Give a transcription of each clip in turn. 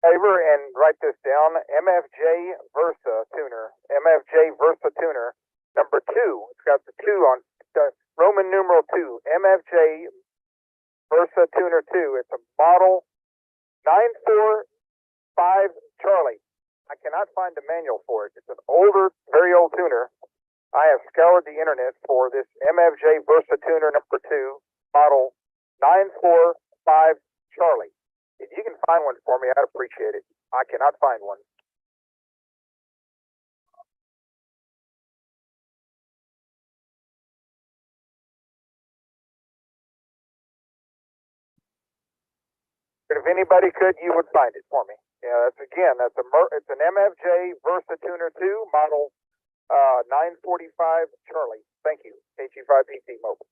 Favor and write this down. MFJ Versa tuner. MFJ Versa tuner. Number 2. It's got the 2 on Roman numeral 2. MFJ Versa tuner 2. It's a model 945 Charlie. I cannot find the manual for it. It's an older, very old tuner. I have scoured the internet for this MFJ Versa tuner number 2, model 945 Charlie. If you can find one for me, I'd appreciate it. I cannot find one. But if anybody could, you would find it for me. Yeah, it's an MFJ Versa tuner 2, model 945 Charlie. Thank you. KG5PT Mobile.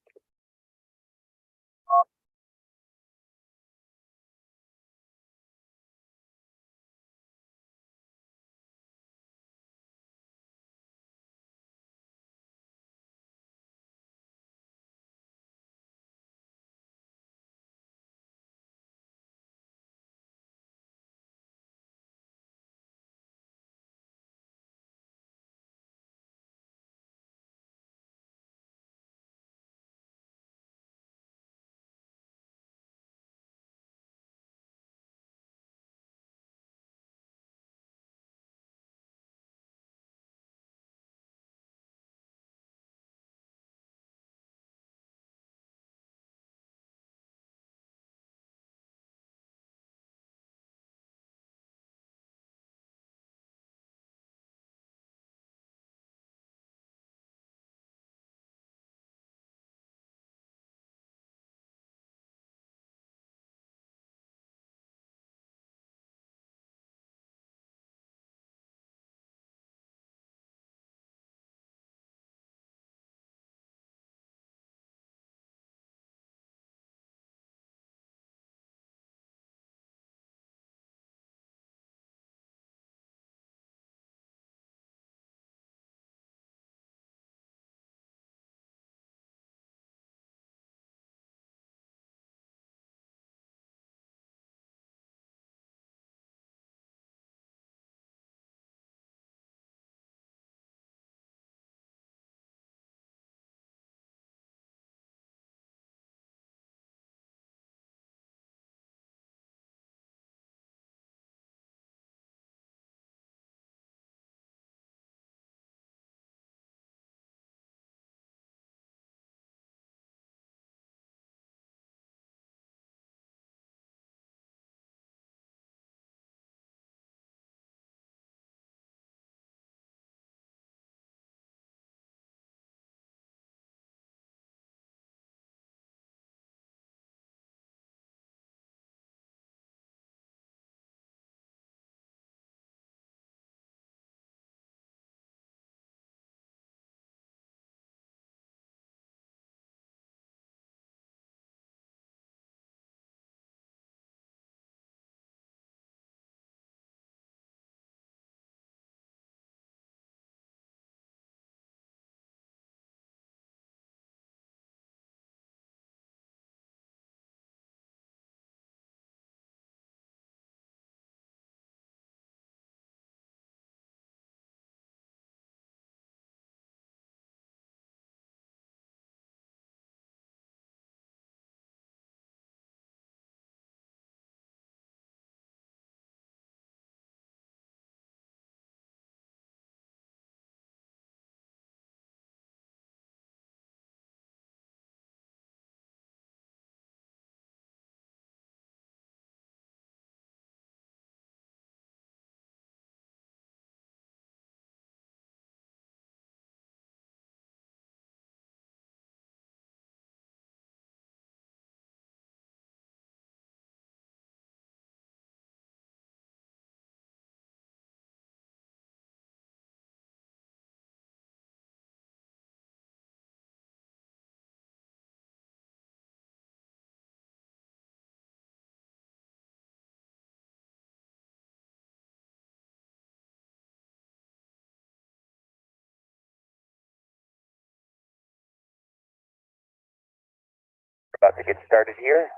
About to get started here.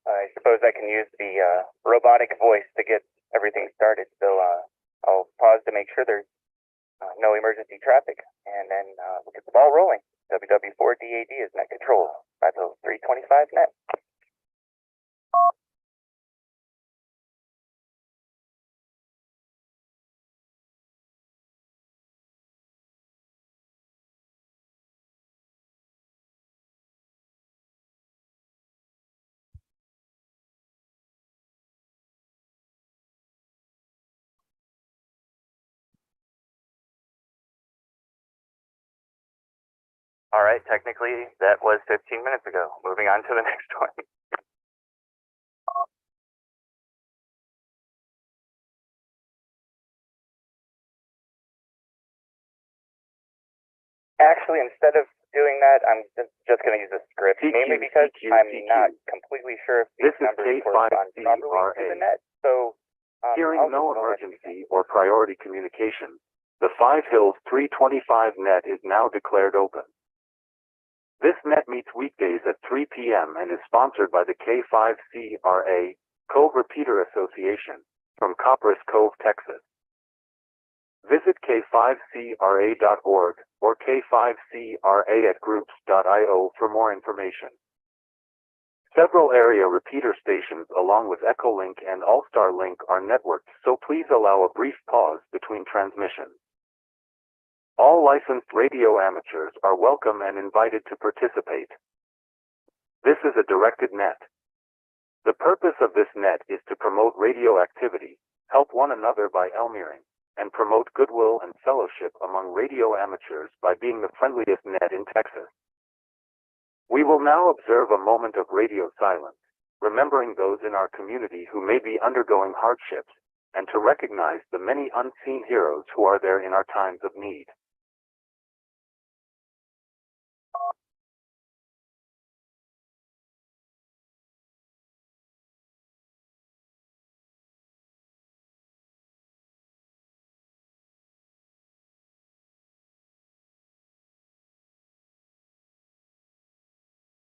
I suppose I can use the robotic voice to get everything started. So I'll pause to make sure there's no emergency traffic, and then we'll get the ball rolling. WW4DAD is net control, 50325 net. All right, technically that was 15 minutes ago. Moving on to the next one. Actually, instead of doing that, I'm just going to use a script, mainly because I'm not completely sure if these numbers correspond properly to the net. So, hearing no emergency or priority communication, the Five Hills 325 net is now declared open. This net meets weekdays at 3 p.m. and is sponsored by the K5CRA, Cove Repeater Association, from Copperas Cove, Texas. Visit k5cra.org or k5cra@groups.io for more information. Several area repeater stations along with Echolink and All-Star Link are networked, so please allow a brief pause between transmissions. All licensed radio amateurs are welcome and invited to participate. This is a directed net. The purpose of this net is to promote radio activity, help one another by elmiring, and promote goodwill and fellowship among radio amateurs by being the friendliest net in Texas. We will now observe a moment of radio silence, remembering those in our community who may be undergoing hardships, and to recognize the many unseen heroes who are there in our times of need.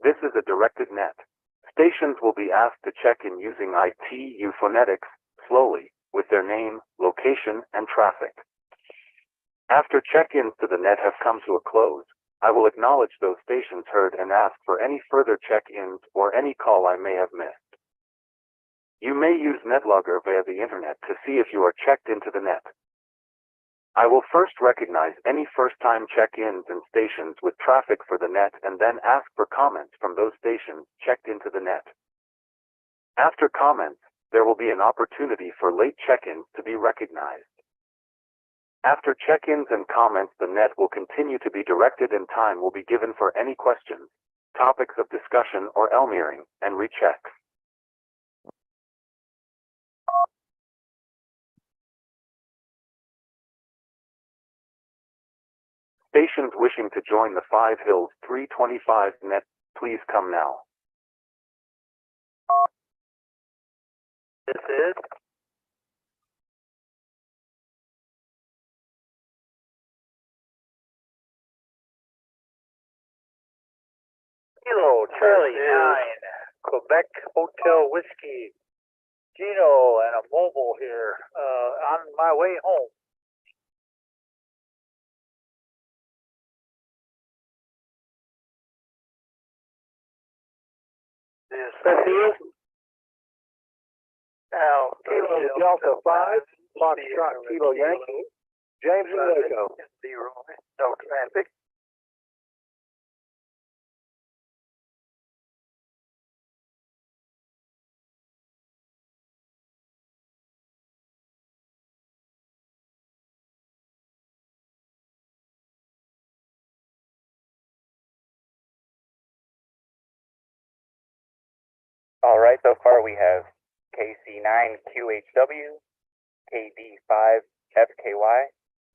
This is a directed net. Stations will be asked to check in using ITU phonetics, slowly, with their name, location, and traffic. After check-ins to the net have come to a close, I will acknowledge those stations heard and ask for any further check-ins or any call I may have missed. You may use NetLogger via the internet to see if you are checked into the net. I will first recognize any first-time check-ins and stations with traffic for the net and then ask for comments from those stations checked into the net. After comments, there will be an opportunity for late check-ins to be recognized. After check-ins and comments, the net will continue to be directed and time will be given for any questions, topics of discussion or elmiring, and rechecks. Stations wishing to join the Five Hills 325 net, please come now. This is Kilo Charlie 9, Quebec Hotel Whiskey, Gino, and a mobile here on my way home. This is now Kilo Delta 5, Foxtrot Kilo Yankee, James and Waco. No traffic. All right, so far we have KC9QHW, KD5FKY,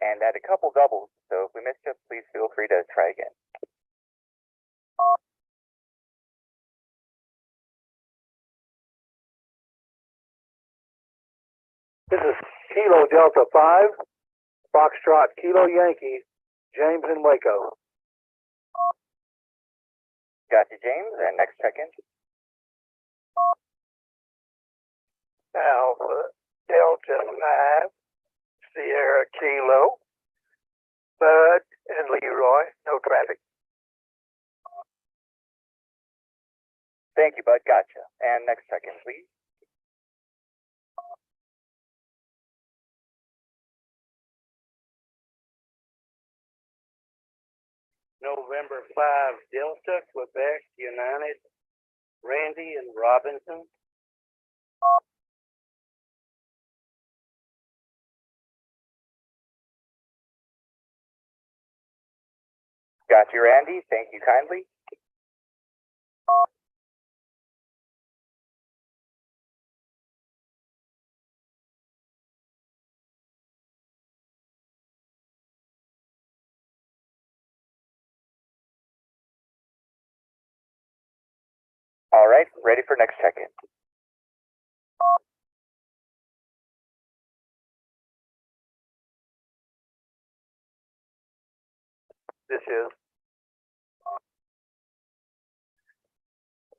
and had a couple doubles, so if we missed you, please feel free to try again. This is Kilo Delta 5, Foxtrot Kilo Yankee, James and Waco. Got you, James, and next check-in. Alpha Delta 5 Sierra Kilo Bud and Leroy. No traffic. Thank you, Bud. Gotcha. And next check-in, please. November 5 Delta, Quebec, United, Randy and Robinson. Got you, Randy. Thank you kindly. All right, ready for next check-in. This is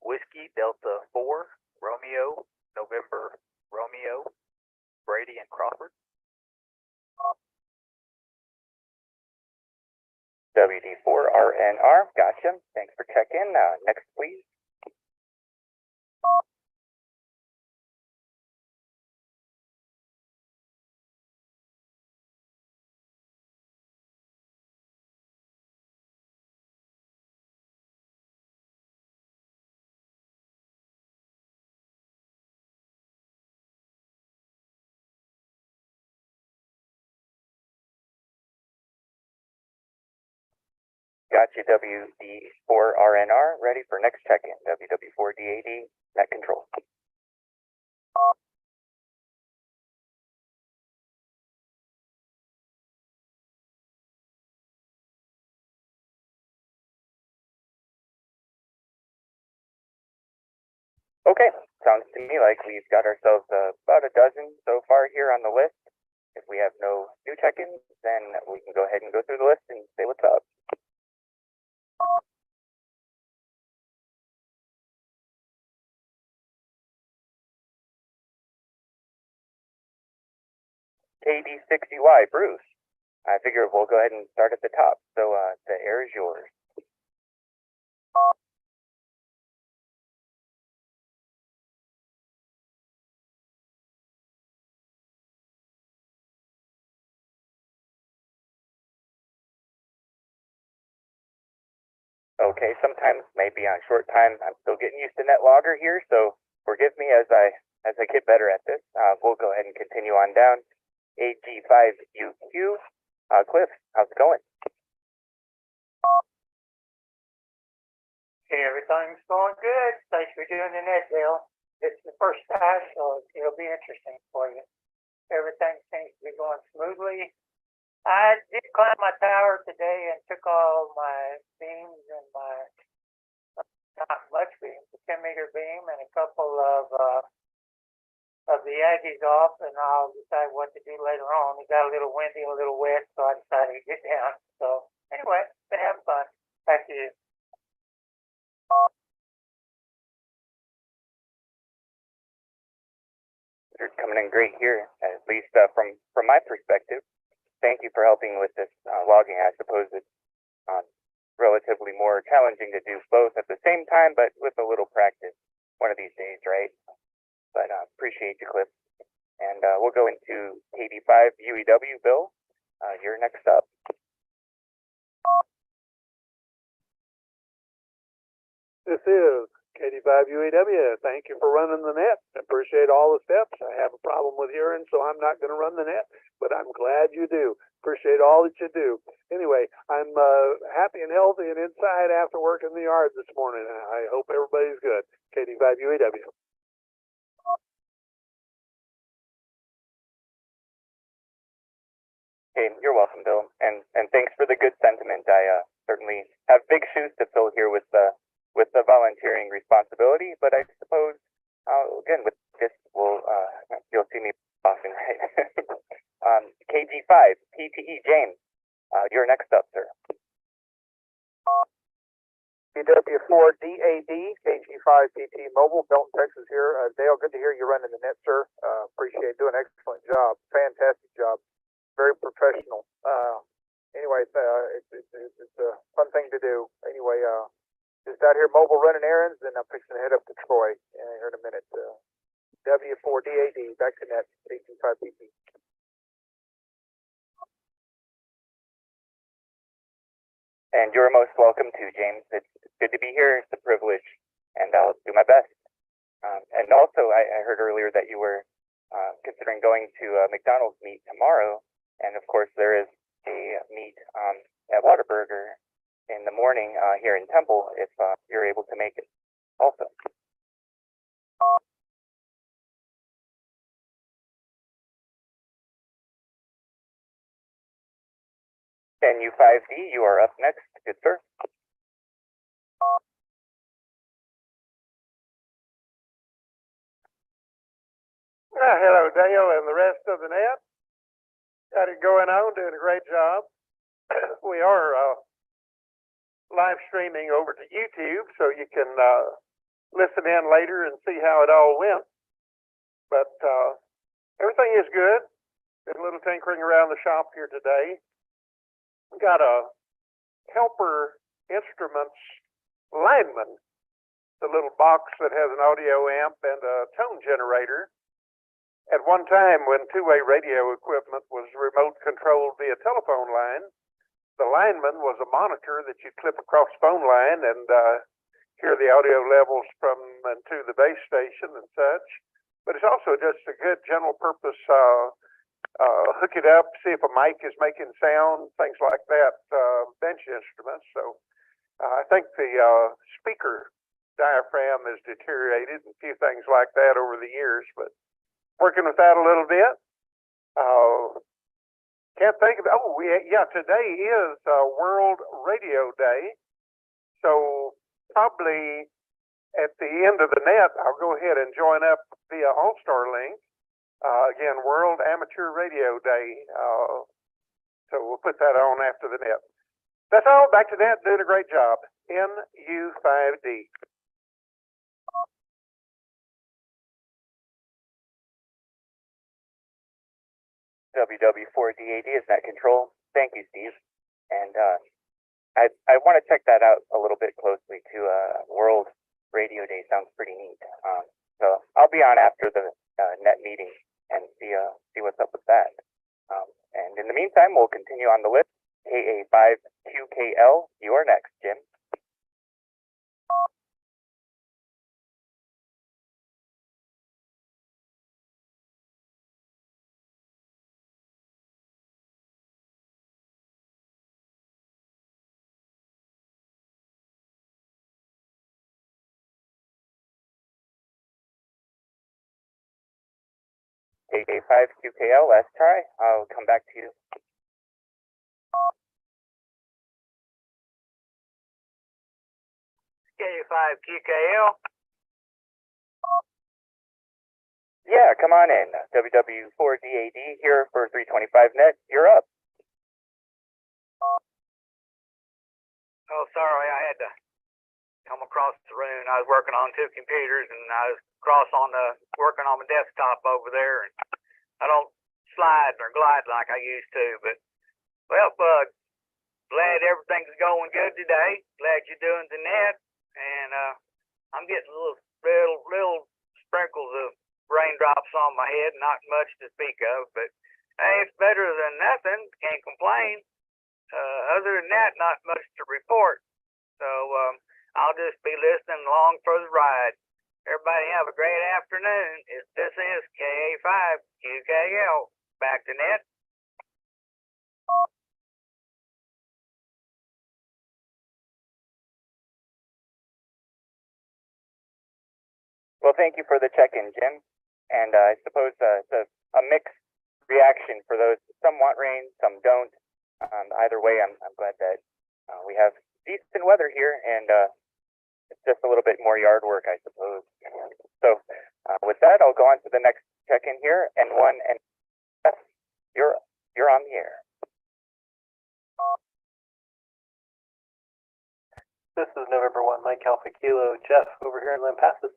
Whiskey Delta 4 Romeo November Romeo Brady and Crawford. WD4RNR. Gotcha. Thanks for check-in. Next, please. Got you, WD4RNR. Ready for next check-in. WW4DAD. Net control. Okay, sounds to me like we've got ourselves about a dozen so far here on the list. If we have no new check-ins, then we can go ahead and go through the list and say what's up. KD60Y, Bruce. I figure we'll go ahead and start at the top. So the air is yours. Okay, sometimes maybe on short time, I'm still getting used to NetLogger here, so forgive me as I get better at this. We'll go ahead and continue on down. AG5UQ. Cliff, how's it going? Hey, everything's going good. Thanks for doing the net, Bill. It's the first time, so it'll be interesting for you. Everything seems to be going smoothly. I did climb my tower today and took all my beams and my, not much beams, a 10-meter beam and a couple of the Aggies off, and I'll decide what to do later on. It got a little windy, a little wet, so I decided to get down. So anyway, been having fun. Back to you. You're coming in great here, at least from my perspective. Thank you for helping with this logging. I suppose it's relatively more challenging to do both at the same time, but with a little practice one of these days, right? But appreciate you, Cliff. And we'll go into KD5 UEW. Bill, you're next up. This is KD5 UAW. Thank you for running the net. Appreciate all the steps. I have a problem with hearing, so I'm not going to run the net, but I'm glad you do. Appreciate all that you do. Anyway, I'm happy and healthy and inside after working the yard this morning. I hope everybody's good. KD5 UAW. Hey, you're welcome, Bill, and thanks for the good sentiment. I certainly have big shoes to fill here with the volunteering responsibility, but I suppose again with this, you'll see me often, right? KG5 PTE James, you're next up, sir. BW4DAD, KG5PT Mobile, Belton, Texas here. Dale, good to hear you running the net, sir. Appreciate doing an excellent job. Fantastic job. Very professional. Anyway, it's a fun thing to do. Anyway, just out here mobile running errands, and I'm fixing to head up to Troy here in a minute. W4DAD, back to net, KG5PT. And you're most welcome too, James. It's good to be here. It's a privilege, and I'll do my best. And also, I heard earlier that you were considering going to McDonald's meet tomorrow, and of course there is a meet at Whataburger in the morning here in Temple if you're able to make it also. NU5D, you are up next. Good, sir. Hello, Dale, and the rest of the net. Got it going on, doing a great job. We are live streaming over to YouTube, so you can listen in later and see how it all went. But everything is good. Did a little tinkering around the shop here today. We got a helper instruments lineman, the little box that has an audio amp and a tone generator. At one time, when two-way radio equipment was remote controlled via telephone line, the lineman was a monitor that you'd clip across the phone line and hear the audio levels from and to the base station and such. But it's also just a good general purpose hook it up, see if a mic is making sound, things like that, bench instruments. So I think the speaker diaphragm has deteriorated and a few things like that over the years, but working with that a little bit. Can't think of, today is World Radio Day. So probably at the end of the net, I'll go ahead and join up via All-Star Link. Again, World Amateur Radio Day. So we'll put that on after the net. That's all. Back to net. Doing a great job. NU5D. WW4DAD is net control. Thank you, Steve. And I want to check that out a little bit closely too. World Radio Day sounds pretty neat. So I'll be on after the net meeting and see what's up with that. And in the meantime, we'll continue on the list. KA5QKL, you are next, Jim. KA5QKL, last try. I'll come back to you. KA5QKL. Yeah, come on in. WW4DAD here for 325 net. You're up. Oh, sorry, I had to come across the room. I was working on two computers, and I was working on my desktop over there, and I don't slide or glide like I used to, but glad everything's going good today. Glad you're doing the net, and I'm getting little sprinkles of raindrops on my head, not much to speak of, but hey, it's better than nothing. Can't complain. Other than that, not much to report. So I'll just be listening along for the ride. Everybody have a great afternoon. This is KA5QKL. Back to net. Well, thank you for the check-in, Jim. And I suppose it's a mixed reaction for those. Some want rain, some don't. Either way, I'm glad that we have decent weather here, and it's just a little bit more yard work, I suppose. So with that, I'll go on to the next check-in here, and you're on the air. This is November 1, Mike Alpha Kilo, Jeff over here in Lampasas.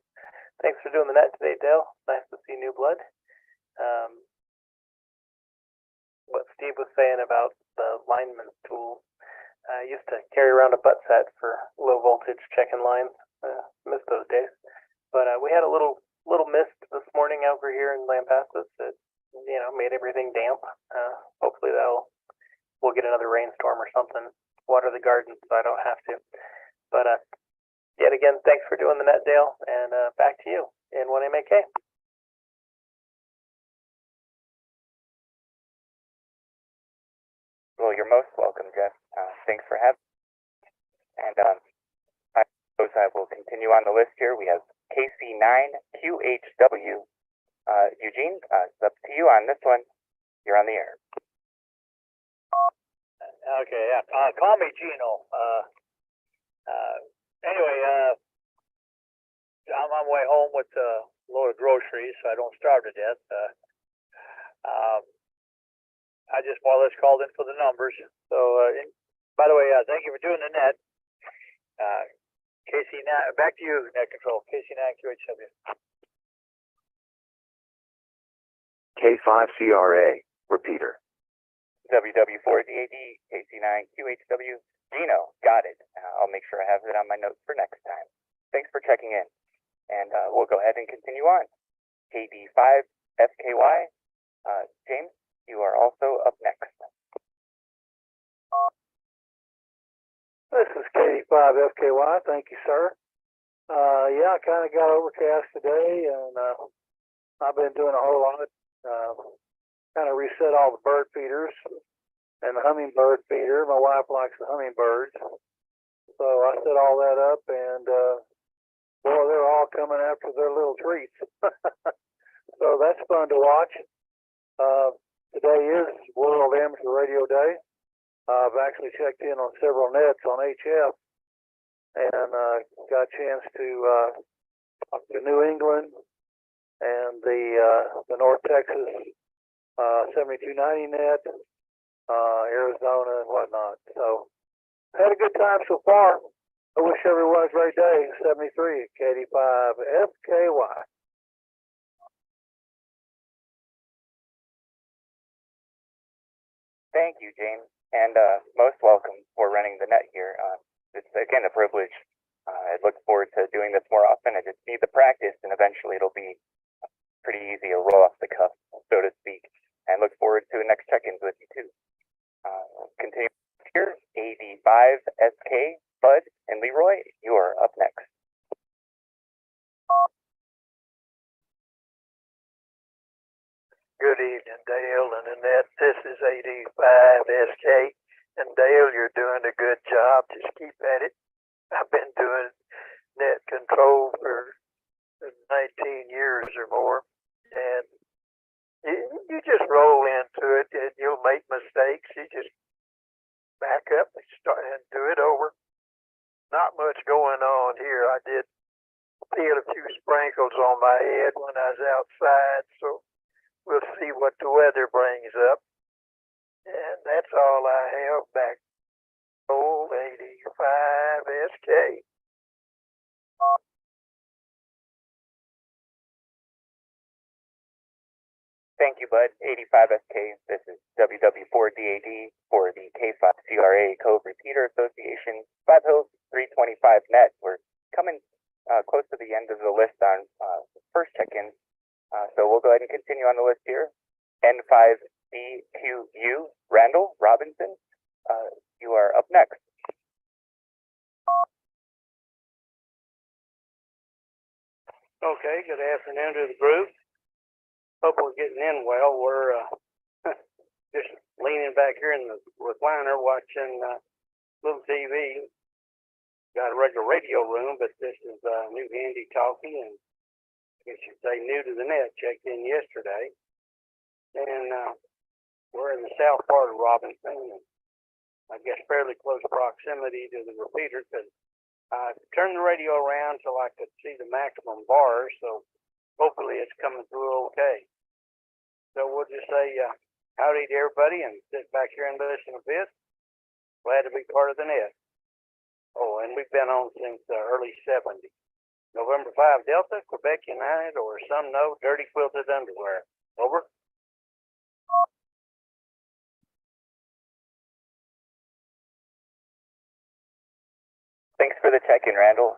Thanks for doing the net today, Dale. Nice to see new blood. What Steve was saying about the lineman's tool, I used to carry around a butt set for low voltage checking lines. Missed those days. But we had a little mist this morning over here in Lampasas that, made everything damp. Hopefully we'll get another rainstorm or something. Water the garden so I don't have to. But yet again, thanks for doing the net, Dale, and back to you in 1MAK. Well, you're most welcome, Jeff. Thanks for having me. And I suppose I will continue on the list here. We have KC9QHW. Eugene, it's up to you on this one. You're on the air. Okay, yeah. Call me Gino. Anyway, I'm on my way home with a load of groceries, so I don't starve to death. I just more or less called in for the numbers. So, by the way, thank you for doing the net. KC9, back to you, net control. KC9QHW. K5CRA, repeater. WW4DAD, KC9QHW. Gino, got it. I'll make sure I have it on my notes for next time. Thanks for checking in. And we'll go ahead and continue on. KD5FKY. James, you are also up next. This is KD5FKY. Thank you, sir. Yeah, I kind of got overcast today, and I've been doing a whole lot. Kind of reset all the bird feeders and the hummingbird feeder. My wife likes the hummingbirds, so I set all that up, and boy, they're all coming after their little treats. So that's fun to watch. Today is World Amateur Radio Day. I've actually checked in on several nets on HF, and got a chance to talk to New England and the North Texas 7290 net, Arizona and whatnot. So had a good time so far. I wish everyone a great day. 73 KD5FKY. Thank you, James, and most welcome for running the net here. It's, again, a privilege. I look forward to doing this more often. I just need the practice, and eventually it'll be pretty easy to roll off the cuff, so to speak. And look forward to next check-ins with you, too. Continue here, AD5SK, Bud, and Leroy, you are up next. Good evening, Dale and Annette. This is AD5SK. And Dale, you're doing a good job. Just keep at it. I've been doing net control for 19 years or more. And you just roll into it, and you'll make mistakes. You just back up and start and do it over. Not much going on here. I did feel a few sprinkles on my head when I was outside, so we'll see what the weather brings up. And that's all I have back. Old 85SK. Thank you, Bud. 85SK. This is WW4DAD for the K5CRA Cove Repeater Association 5 Hills 325 net. We're coming close to the end of the list on first check-in. So we'll go ahead and continue on the list here. N5DQU, Randall Robinson, you are up next. Okay, good afternoon to the group. Hope we're getting in well. We're just leaning back here in the recliner watching little TV. Got a regular radio room, but this is new handy talkie, and I guess you'd say new to the net. Checked in yesterday, and we're in the south part of Robinson, and I guess fairly close proximity to the repeater, because I turned the radio around so I could see the maximum bars, so hopefully it's coming through okay. So we'll just say howdy to everybody and sit back here and listen a bit. Glad to be part of the net. Oh, and we've been on since the early 70s. November 5 Delta, Quebec United, or some know dirty quilted underwear. Over. Thanks for the check-in, Randall.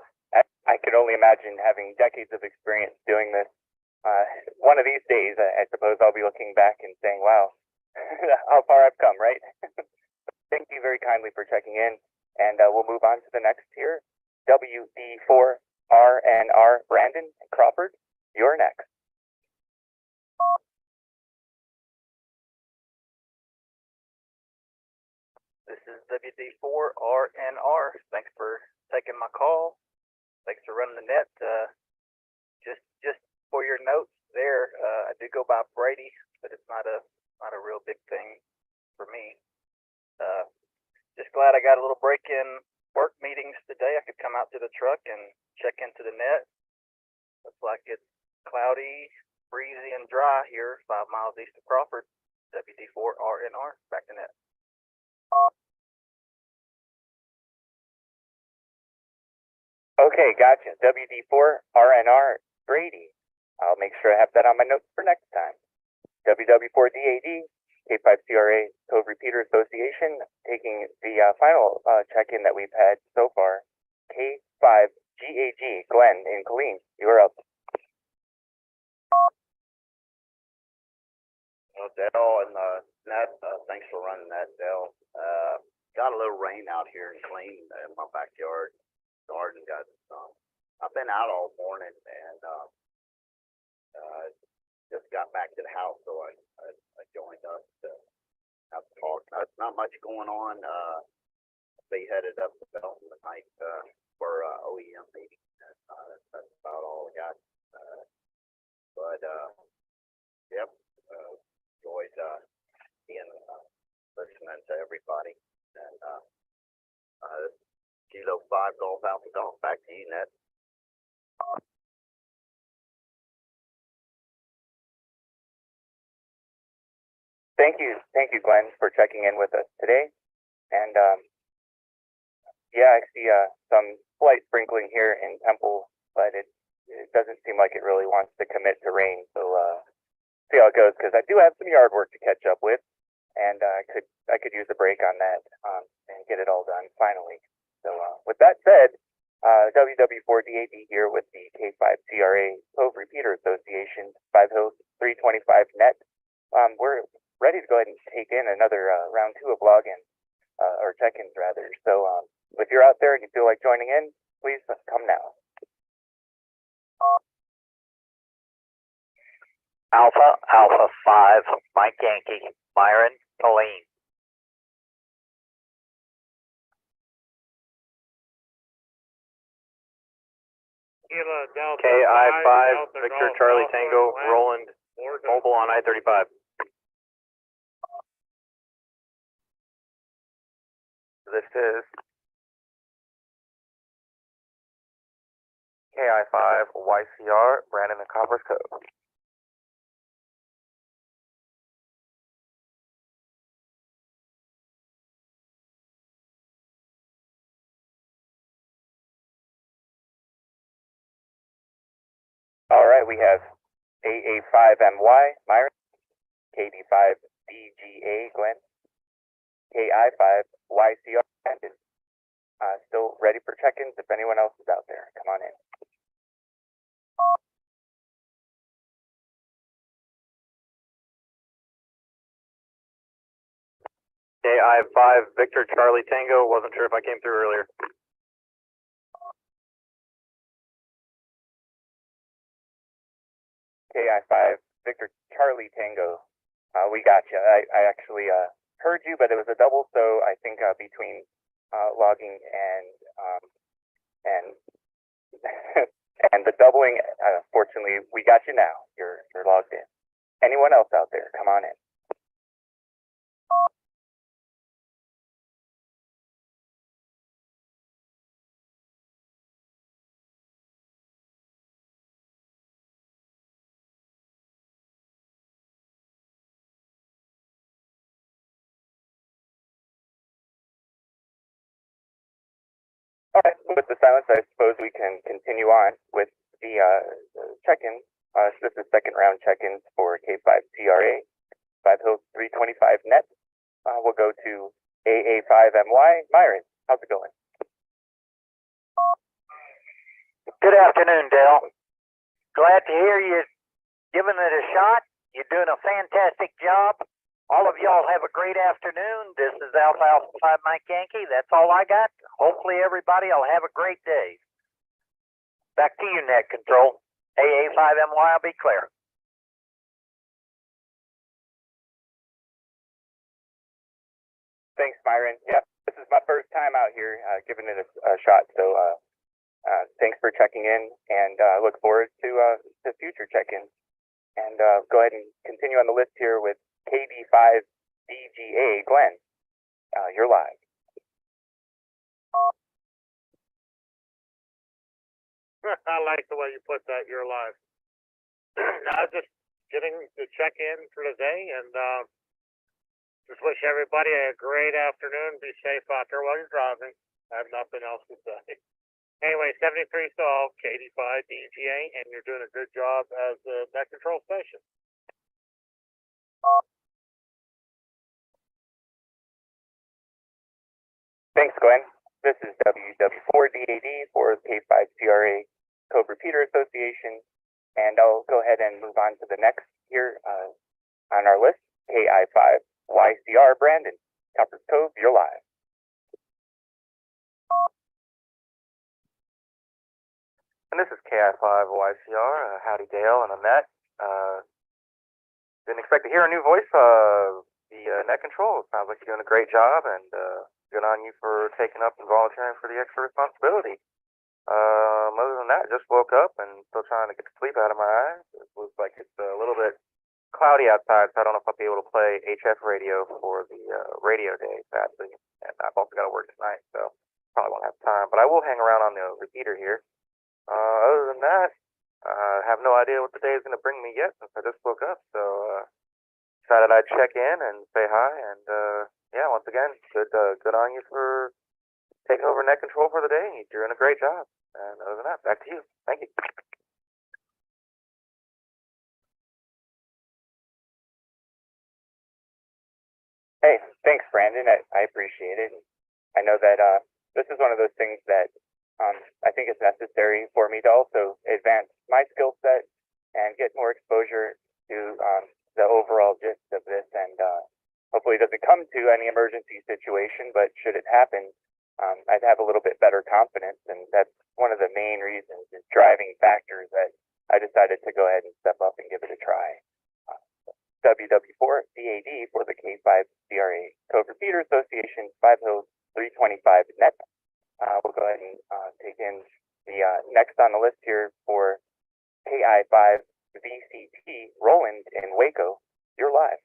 I could only imagine having decades of experience doing this. One of these days, I suppose I'll be looking back and saying, wow, how far I've come, right? Thank you very kindly for checking in, and we'll move on to the next here. WD4RNR Brandon Crawford, you're next. This is WD4RNR. Thanks for taking my call. Thanks for running the net. Just for your notes there, I do go by Brady, but it's not a real big thing for me. Just glad I got a little break in work meetings today. I could come out to the truck and check into the net. Looks like it's cloudy, breezy, and dry here 5 miles east of Crawford. WD4RNR, back to net. Okay, gotcha. WD4RNR Brady. I'll make sure I have that on my notes for next time. WW4DAD, K5CRA Cove Repeater Association, taking the final check-in that we've had so far. K5GAG, Glenn in Killeen, you're up. Dale and Nat, thanks for running that, Dale. Got a little rain out here in Killeen in my backyard. Garden got I've been out all morning and just got back to the house, so I joined us to have a talk. Not much going on. They headed up to Belton tonight for OEM meeting. That's about all I got. But yep, enjoyed being listening to everybody. And Kilo 5 Golf Alpha Golf, back to you, Ned. Thank you, Glenn, for checking in with us today. And yeah, I see some slight sprinkling here in Temple, but it doesn't seem like it really wants to commit to rain. So see how it goes, because I do have some yard work to catch up with, and I could use a break on that and get it all done finally. So with that said, WW4DAB here with the K5CRA Cove Repeater Association 5 Hills 325 net. We're ready to go ahead and take in another round 2 of login, or check-ins rather. So if you're out there and you feel like joining in, please come now. Alpha 5, Mike Yankee, Myron, Colleen. KI5, Victor Charlie Tango, Roland, mobile on I-35. This is KI5 YCR, Brandon and Copper's Cove. All right, we have AA5MY, Myron, KD5DGA, Glenn, KI5YCR, Brandon. Still ready for check-ins if anyone else is out there. Come on in. KI5, Victor Charlie Tango, wasn't sure if I came through earlier. KI5, Victor Charlie Tango. We got you. I actually heard you, but it was a double, so I think between logging and and the doubling, fortunately, we got you now. You're logged in. Anyone else out there? Come on in. right, with the silence, I suppose we can continue on with the check-ins. So this is second round check-ins for K5 CRA, 5 Hills 325 net. We'll go to AA5MY. Myron, how's it going? Good afternoon, Dale. Glad to hear you giving it a shot. You're doing a fantastic job. All of y'all have a great afternoon. This is Alpha 5 Mike Yankee. That's all I got. Hopefully everybody will have a great day. Back to you, Net Control. AA5MY, I'll be clear. Thanks, Myron. Yeah, this is my first time out here giving it a shot. So thanks for checking in, and look forward to future check-ins. And go ahead and continue on the list here with KD5DGA. Glenn, you're live. I like the way you put that. You're live. I was just getting to check in for today, and just wish everybody a great afternoon. Be safe out there while you're driving. I have nothing else to say. Anyway, 73 solved, KD5 DGA, and you're doing a good job as the net control station. Thanks, Glenn. This is WW4DAD for K5CRA Code Repeater Association, and I'll go ahead and move on to the next here on our list, KI5YCR. Brandon, Copper's Cove, you're live. And this is KI5YCR. Howdy, Dale and Annette. Didn't expect to hear a new voice. The net control. Sounds like you're doing a great job, and good on you for taking up and volunteering for the extra responsibility. Other than that, just woke up and still trying to get the sleep out of my eyes. It looks like it's a little bit cloudy outside, so I don't know if I'll be able to play HF radio for the radio day, sadly. And I've also got to work tonight, so probably won't have time. But I will hang around on the repeater here. Other than that, I have no idea what the day is going to bring me yet since I just woke up. So decided I'd check in and say hi. And yeah, once again, good on you for taking over net control for the day. You're doing a great job. And other than that, back to you. Thank you. Hey, thanks, Brandon. I appreciate it. I know that this is one of those things that I think is necessary for me to also advance my skill set and get more exposure to the overall gist of this. And hopefully it doesn't come to any emergency situation, but should it happen, I'd have a little bit better confidence. And that's one of the main reasons, is driving factors that I decided to go ahead and step up and give it a try. WW4DAD for the K5 CRA Code Repeater Association, 5 Hills 325 net. We'll go ahead and take in the next on the list here for KI5 VCT, Roland in Waco. You're live.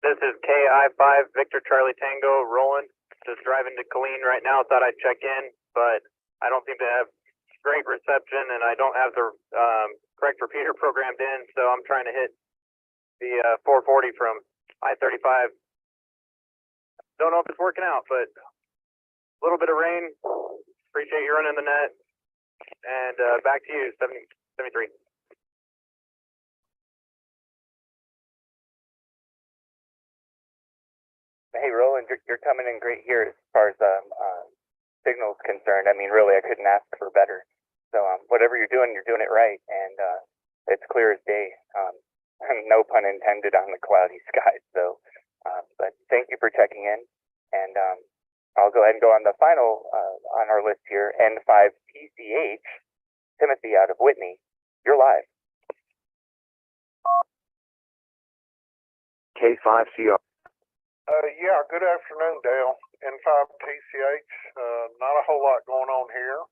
This is KI5 Victor Charlie Tango, Roland. Just driving to Killeen right now. Thought I'd check in, but I don't seem to have great reception, and I don't have the correct repeater programmed in, so I'm trying to hit the 440 from I-35. Don't know if it's working out, but a little bit of rain. Appreciate you running the net. And back to you, 73. Hey, Roland, you're coming in great here as far as signal's concerned. I mean, really, I couldn't ask for better. So whatever you're doing it right, and it's clear as day. No pun intended on the cloudy sky. So, but thank you for checking in, and I'll go ahead and go on the final on our list here, N5PCH, Timothy out of Whitney. You're live. K5CR. Yeah, good afternoon, Dale. N5TCH, not a whole lot going on here.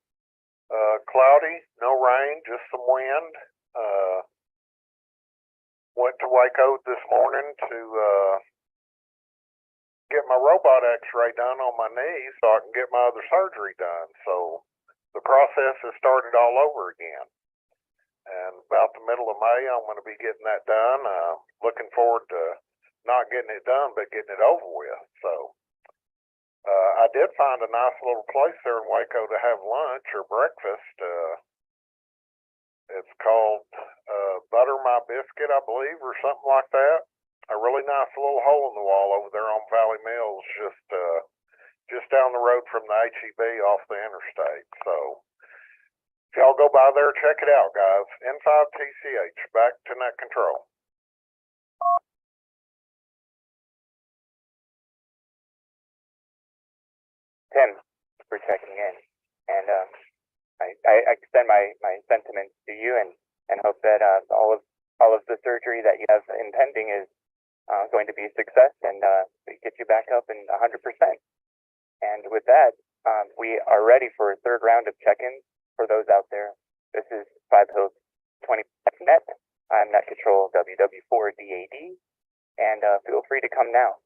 Cloudy, no rain, just some wind. Went to Waco this morning to get my robot x-ray done on my knee so I can get my other surgery done. So the process has started all over again. And about the middle of May, I'm going to be getting that done. Looking forward to not getting it done, but getting it over with. So, I did find a nice little place there in Waco to have lunch or breakfast. It's called, Butter My Biscuit, I believe, or something like that. A really nice little hole in the wall over there on Valley Mills, just down the road from the HEB off the interstate. So, if y'all go by there, check it out, guys. N5TCH, back to net control. Tim, for checking in, and I extend my sentiments to you, and hope that all of the surgery that you have impending is going to be a success, and we get you back up in 100%. And with that, we are ready for a third round of check-ins for those out there. This is 5 Hills 25 Net. I'm Net Control WW4DAD, and feel free to come now.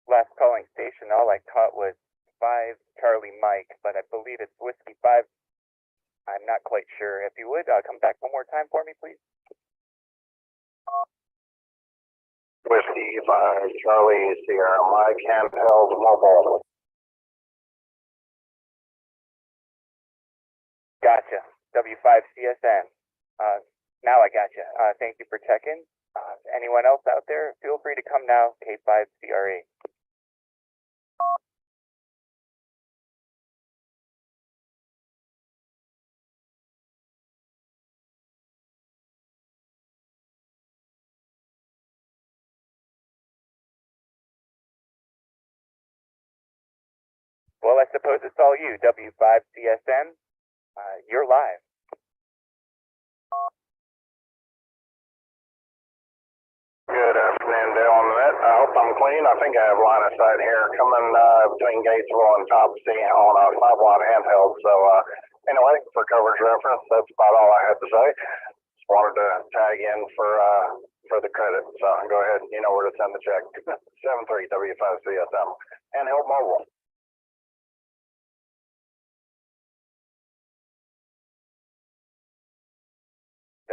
Last calling station, all I caught was 5 Charlie Mike, but I believe it's Whiskey 5. I'm not quite sure. If you would, come back one more time for me, please. Whiskey 5, Charlie, Sierra Mike, handheld mobile. Gotcha. W5CSN. Now I gotcha. Thank you for checking. Anyone else out there, feel free to come now, K5CRA. Well, I suppose it's all you, W5CSN. You're live. Good afternoon, Dale on the net. I hope I'm clean. I think I have line of sight here coming between Gatesville and Topsy on a 5-watt handheld. So anyway, for coverage reference, that's about all I had to say. Just wanted to tag in for the credit. So go ahead, you know where to send the check. 73 W5CSM. Handheld mobile.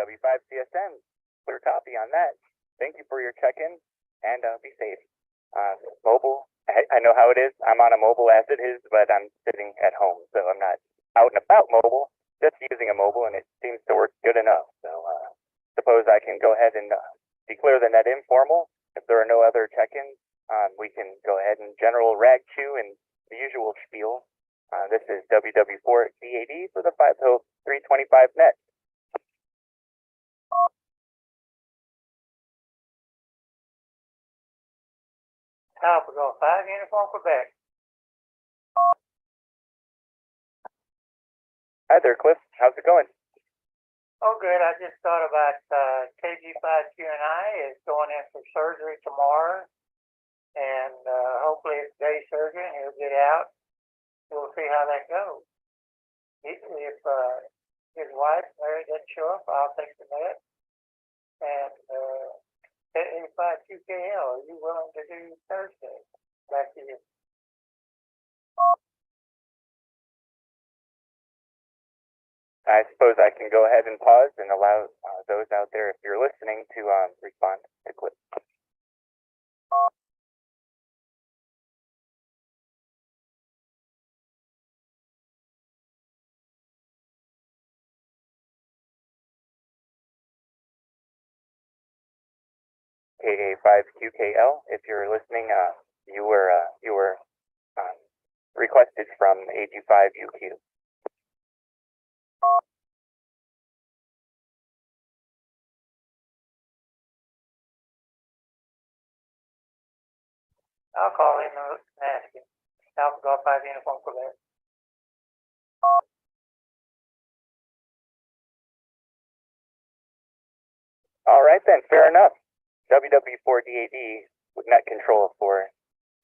W5CSN, clear copy on that. Thank you for your check-in, and be safe. Mobile, I know how it is. I'm on a mobile as it is, but I'm sitting at home, so I'm not out and about mobile, just using a mobile, and it seems to work good enough. So suppose I can go ahead and declare the net informal. If there are no other check-ins, we can go ahead and general rag chew and the usual spiel. This is WW4DAD for the 5 Hills 325 net. Alpha Golf 5, Uniform Quebec. Hi there, Cliff. How's it going? Oh, good. I just thought about KG5QNI is going in for surgery tomorrow, and hopefully it's day surgery and he'll get out. We'll see how that goes. If his wife, Mary, doesn't show up, I'll take the net. And N5QKL, are you willing to do Thursday? Back to you. I suppose I can go ahead and pause and allow those out there, if you're listening, to respond to Cliff. KA5QKL, if you're listening, you were requested from AG5UQ. I'll call him and ask him. Alpha Golf 5, Uniform Quebec. All right then, fair enough. WW4DAD net control for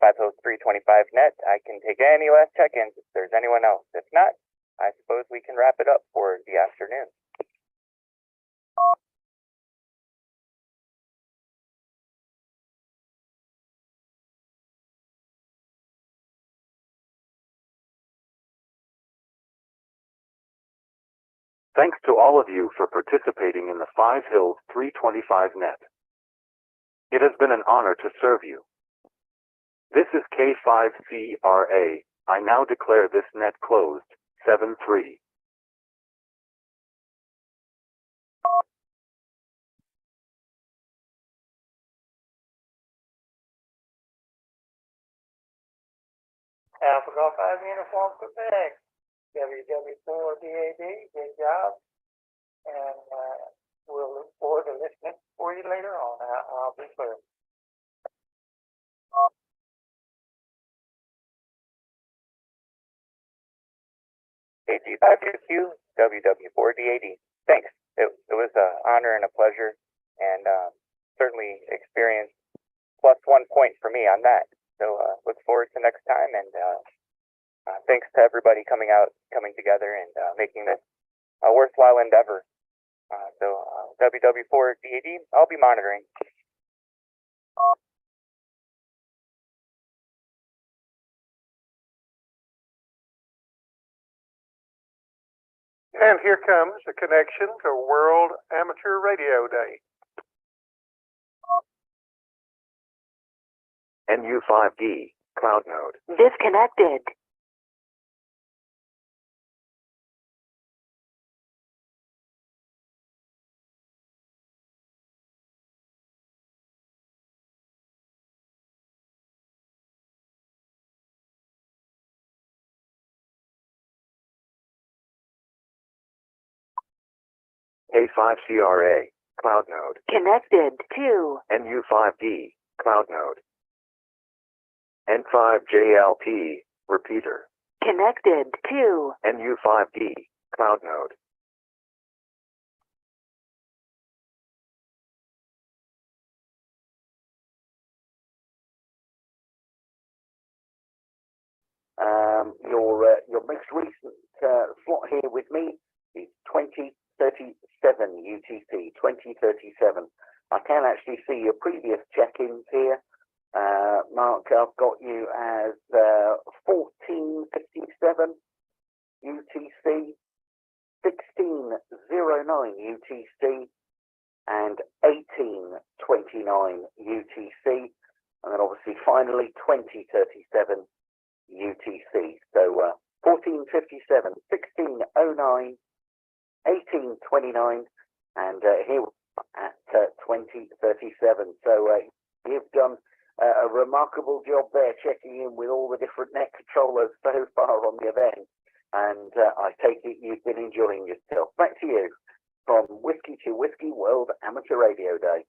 50325 net. I can take any last check-ins if there's anyone else. If not, I suppose we can wrap it up for the afternoon. Thanks to all of you for participating in the 5 Hills 325 net. It has been an honor to serve you. This is K5CRA. I now declare this net closed, 7-3. Alpha Golf 5 uniform Quebec. WW4DAD, good job. And we'll look forward to listening for you later on. I'll be clear. AG5QQ, WW4DAD. Thanks. It was an honor and a pleasure, and certainly experienced +1 point for me on that. So look forward to next time, and thanks to everybody coming together and making this a worthwhile endeavor. So WW4DAD, I'll be monitoring. And here comes the connection to World Amateur Radio Day. NU5D, Cloud Node. Disconnected. K5CRA, Cloud Node. Connected to NU5D, Cloud Node. N5JLP, Repeater. connected to NU5D, Cloud Node. Your most recent slot here with me is 2037 UTC, 2037. I can actually see your previous check-ins here. Mark, I've got you as 1457 UTC, 1609 UTC, and 1829 UTC, and then obviously finally 2037 UTC. So 1457, 1609, 1829, and here at 2037. So you've done a remarkable job there, checking in with all the different net controllers so far on the event, and I take it you've been enjoying yourself. Back to you from Whiskey to Whiskey World Amateur Radio Day.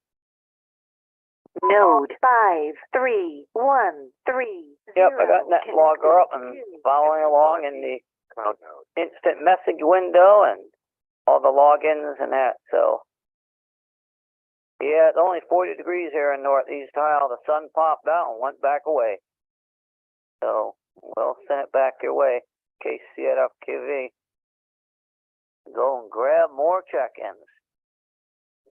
node 53130. Yep, I got that logger up and following along in the Cloud Node. instant message window and all the logins and that. So, yeah, it's only 40 degrees here in Northeast Ohio. The sun popped out and went back away. So, we'll send it back your way. KCFQV. Go and grab more check-ins.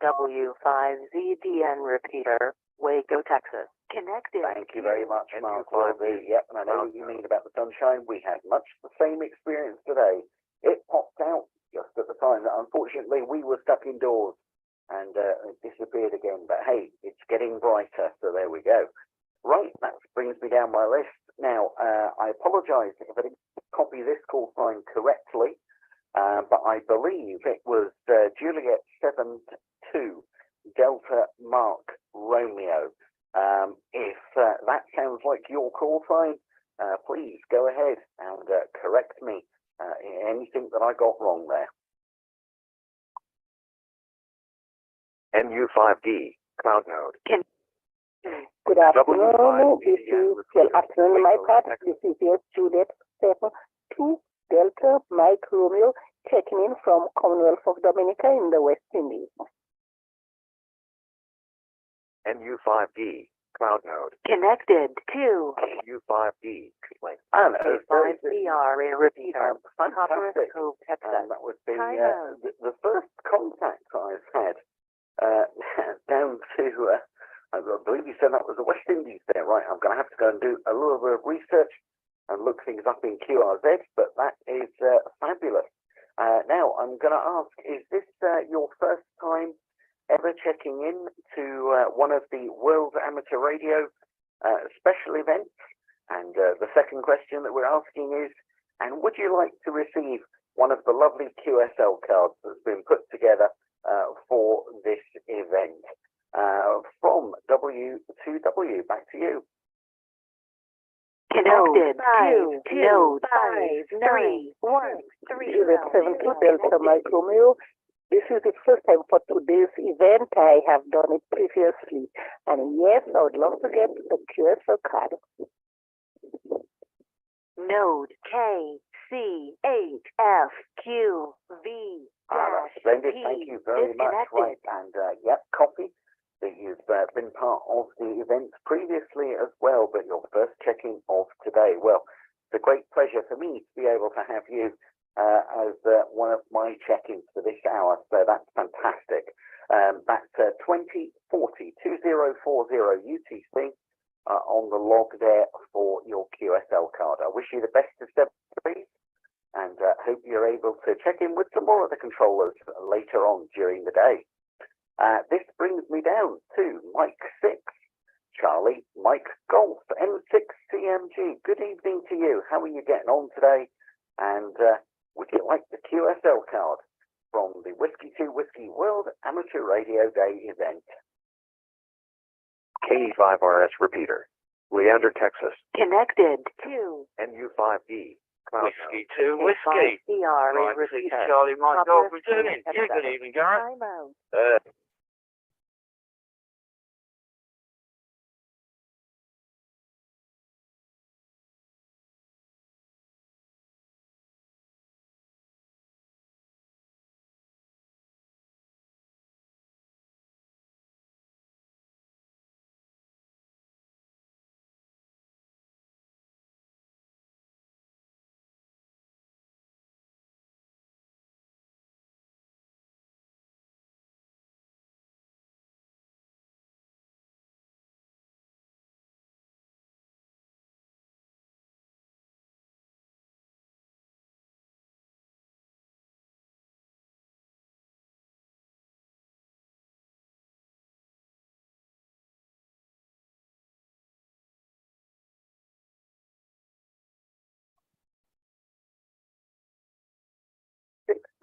W5ZDN repeater, Waco, Texas. Connected. Thank you very much, Mark. Yep, and I know what you mean about the sunshine. We had much the same experience today. It popped out just at the time that unfortunately we were stuck indoors, and it disappeared again. But hey, it's getting brighter, so there we go. Right, that brings me down my list. Now, I apologise if I didn't copy this call sign correctly, but I believe it was Juliet 72 Delta Mark Romeo. If that sounds like your call sign, please go ahead and correct me in anything that I got wrong there. NU5D, Cloud Node. Good afternoon. This is Well, afternoon, my part. This is your Juliet 72 Delta Mike Romeo checking in from Commonwealth of Dominica in the West Indies. NU5D, Cloud node. Connected to NU5D link. K5CR a repeater. Fantastic. Cove, Texas. That was the, Time out. the first contact I've had down to, I believe you said that was the West Indies there, right? I'm going to have to go and do a little bit of research and look things up in QRZ, but that is fabulous. Now, I'm going to ask, is this your first time ever checking in to one of the World Amateur Radio special events? And the second question that we're asking is, and would you like to receive one of the lovely QSL cards that's been put together for this event? From W2W, back to you. Connected to node 59313 Unit 70 Delta Mike Romeo. This is the first time for today's event. I have done it previously. And yes, I would love to get the QSL card. Node KC8FQV. Splendid, thank you very much. Right, and yep, copy that you've been part of the event previously as well, but your first check-in of today. Well, it's a great pleasure for me to be able to have you as one of my check-ins for this hour, so that's fantastic. That's 2040 UTC on the log there for your QSL card. I wish you the best of studies, and hope you're able to check in with some more of the controllers later on during the day. This brings me down to Mike 6, Charlie, Mike Golf, M6CMG. Good evening to you. How are you getting on today? And would you like the QSL card from the Whiskey 2 Whiskey World Amateur Radio Day event? K5RS repeater, Leander, Texas. Connected to NU5D. Whiskey 2 Whiskey. K5CR a Right, this is repeater. Charlie Mike Golf Copper returning. Cove, Yeah, good Texas. evening, Gareth. Time out.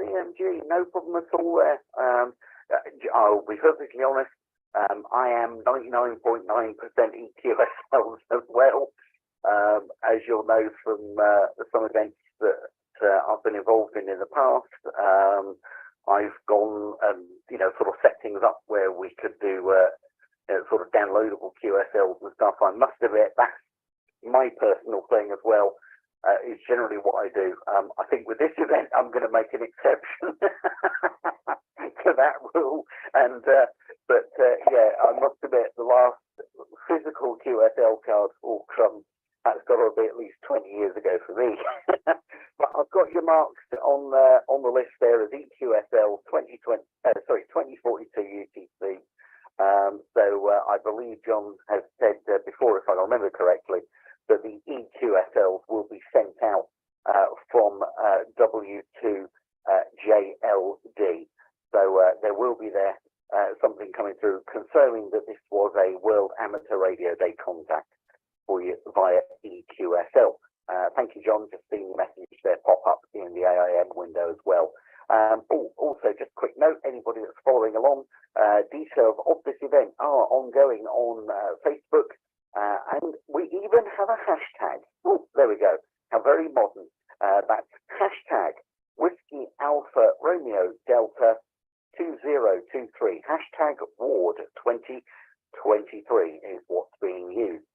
CMG, no problem at all there. I'll be perfectly honest, I am 99.9% EQSLs as well. As you'll know from some events that I've been involved in the past, I've gone and, sort of set things up where we could do sort of downloadable QSLs and stuff. I must admit, that's my personal thing as well. Is generally what I do. I think with this event, I'm going to make an exception to that rule. And but yeah, I must admit, the last physical QSL card, that's got to be at least 20 years ago for me. But I've got your marks on the list there as EQSL 2042 UTC. So I believe John has said before, if I remember correctly, that the EQSLs will be sent out from W2JLD. So there will be something coming through confirming that this was a World Amateur Radio Day contact for you via EQSL. Thank you, John. Just seeing the message there pop up in the AIM window as well. Also, just a quick note, anybody that's following along, details of this event are ongoing on Facebook. And we even have a hashtag. Oh, there we go. How very modern. That's hashtag Whiskey Alpha Romeo Delta 2023. Hashtag Ward 2023 is what's being used.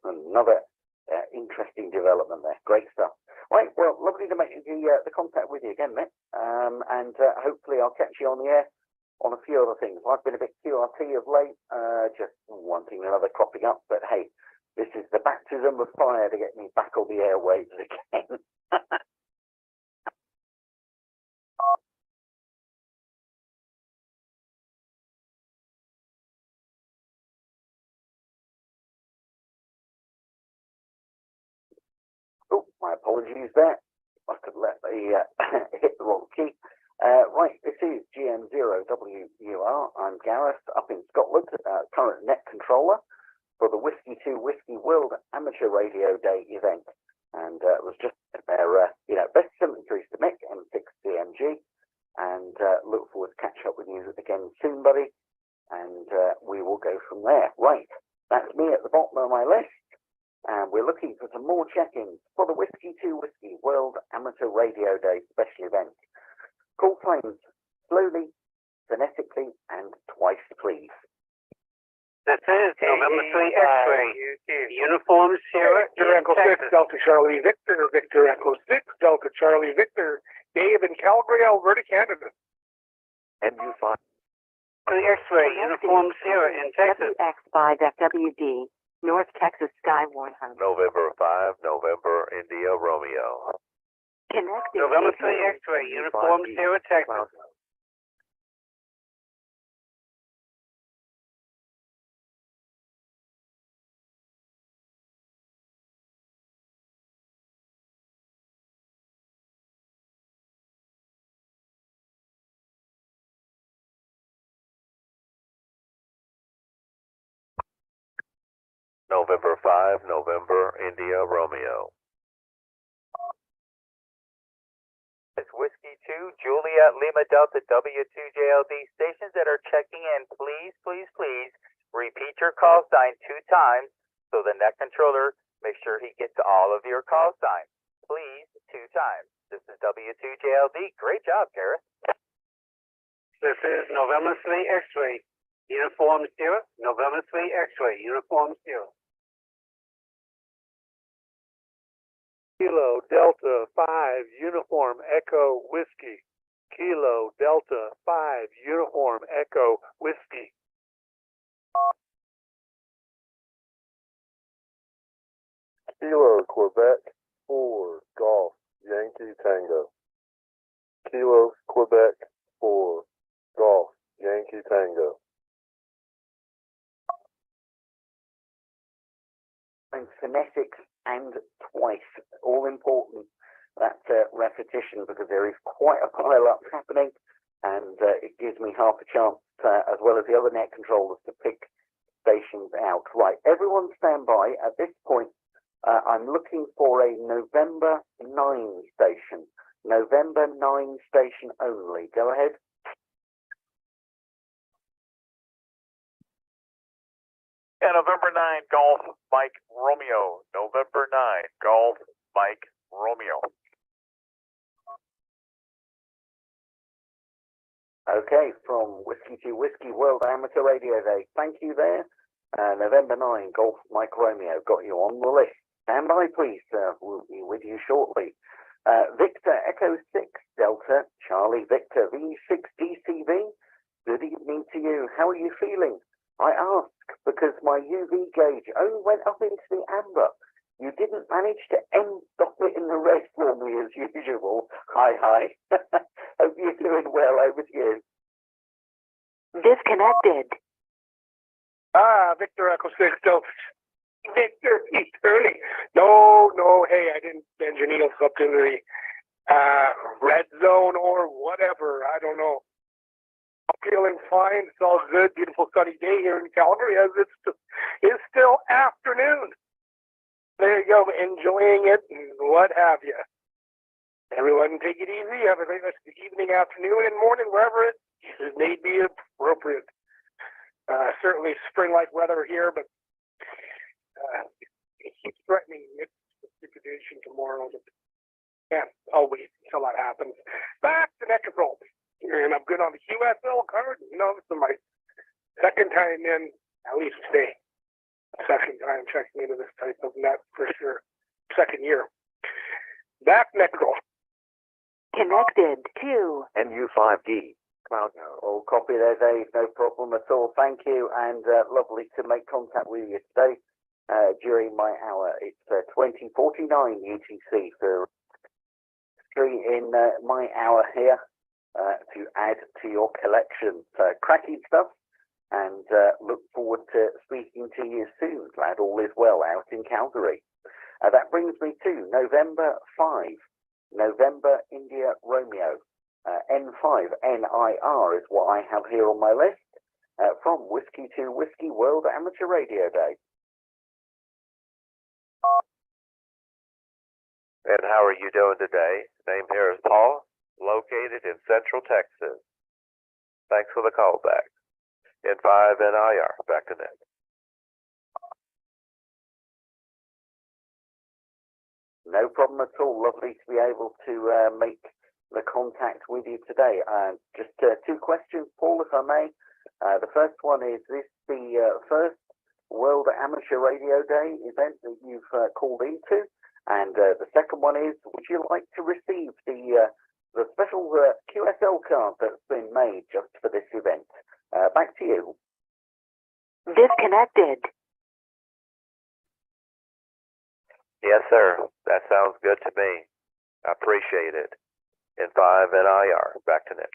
Another interesting development there. Great stuff. Right, well, lovely to make the contact with you again, mate. And hopefully I'll catch you on the air on a few other things. I've been a bit QRT of late, just wanting another cropping up, but hey, this is the baptism of fire to get me back on the airwaves again. Oh, my apologies there. Must have let the hit the wrong key. Right, this is GM0WUR. I'm Gareth, up in Scotland, current net controller for the Whiskey 2 Whiskey World Amateur Radio Day event. And it was just their best 73s to Mick, M6 CMG. And look forward to catch up with you again soon, buddy. And we will go from there. Right, that's me at the bottom of my list. And we're looking for some more check-ins for the Whiskey 2 Whiskey World Amateur Radio Day special event. Call times slowly, phonetically, and twice, please. This is November 3 X-ray. Uniform Sierra Victor Echo 6, Delta Charlie Victor, Victor Echo 6, Delta Charlie Victor, Dave in Calgary, Alberta, Canada. NU5D. X-ray. Uniform Sierra in Texas. WX5FWD, North Texas Sky 100. November 5, November India Romeo. Connected. November 3 X-ray. Uniform Sierra, Texas. November 5, November India Romeo. It's Whiskey 2, Juliet Lima Delta W2JLD stations that are checking in. Please, please, please repeat your call sign 2 times so the net controller makes sure he gets all of your call signs. Please, 2 times. This is W2JLD. Great job, Gareth. This is November 3 X-ray. Uniform Sierra. November 3 X-ray. Uniform Sierra. Kilo Delta 5 Uniform Echo Whiskey. Kilo Delta 5 Uniform Echo Whiskey. Kilo Quebec 4 Golf Yankee Tango. Kilo Quebec 4 Golf Yankee Tango. And phonetics and twice, all important. That repetition, because there is quite a pile up happening, and it gives me half a chance, as well as the other net controllers, to pick stations out. Right, everyone stand by. At this point, I'm looking for a November 9 station. November 9 station only. Go ahead. Yeah, November 9, Golf Mike Romeo. November 9, Golf Mike Romeo. Okay, from Whiskey to Whiskey World Amateur Radio Day. Thank you there. November 9, Golf Mike Romeo. Got you on the list. Stand by, please. We'll be with you shortly. Victor Echo 6 Delta Charlie Victor V6DCV. Good evening to you. How are you feeling? I ask because my UV gauge only went up into the amber. You didn't manage to stop it in the red for me as usual. Hi. Hope you're doing well. Over to you. Disconnected. Victor Echo 6 Delta. Victor, he's early. No, hey, I didn't bend your needles up in the red zone or whatever. I don't know. I'm feeling fine. It's all good. Beautiful sunny day here in Calgary as it's still afternoon. There you go, enjoying it and what have you. Everyone take it easy. Have a great rest of the evening, afternoon, and morning, wherever it may be appropriate. Certainly spring-like weather here, but it keeps threatening mixed precipitation tomorrow. But yeah, I'll wait until that happens. Back to net control. And I'm good on the QSL card. This is my second time in, at least today. Second time checking into this type of net for sure. Second year. Back net control. Connected to NU5D. Cloud Node. All copy there, Dave. No problem at all. Thank you, and lovely to make contact with you today during my hour. It's 2049 UTC for in my hour here to add to your collection. So cracking stuff, and look forward to speaking to you soon. Glad all is well out in Calgary. That brings me to November 5, November India Romeo. N5 NIR is what I have here on my list from Whiskey to Whiskey World Amateur Radio Day. And how are you doing today? Name here is Paul, located in Central Texas. Thanks for the call back. N5 NIR, back to Nick. No problem at all. Lovely to be able to make the contact with you today. Just two questions, Paul, if I may. The first one is this the first World Amateur Radio Day event that you've called into? And the second one is, would you like to receive the special QSL card that's been made just for this event? Back to you. Disconnected. Yes, sir. That sounds good to me. I appreciate it. N5 NIR, back to Nick.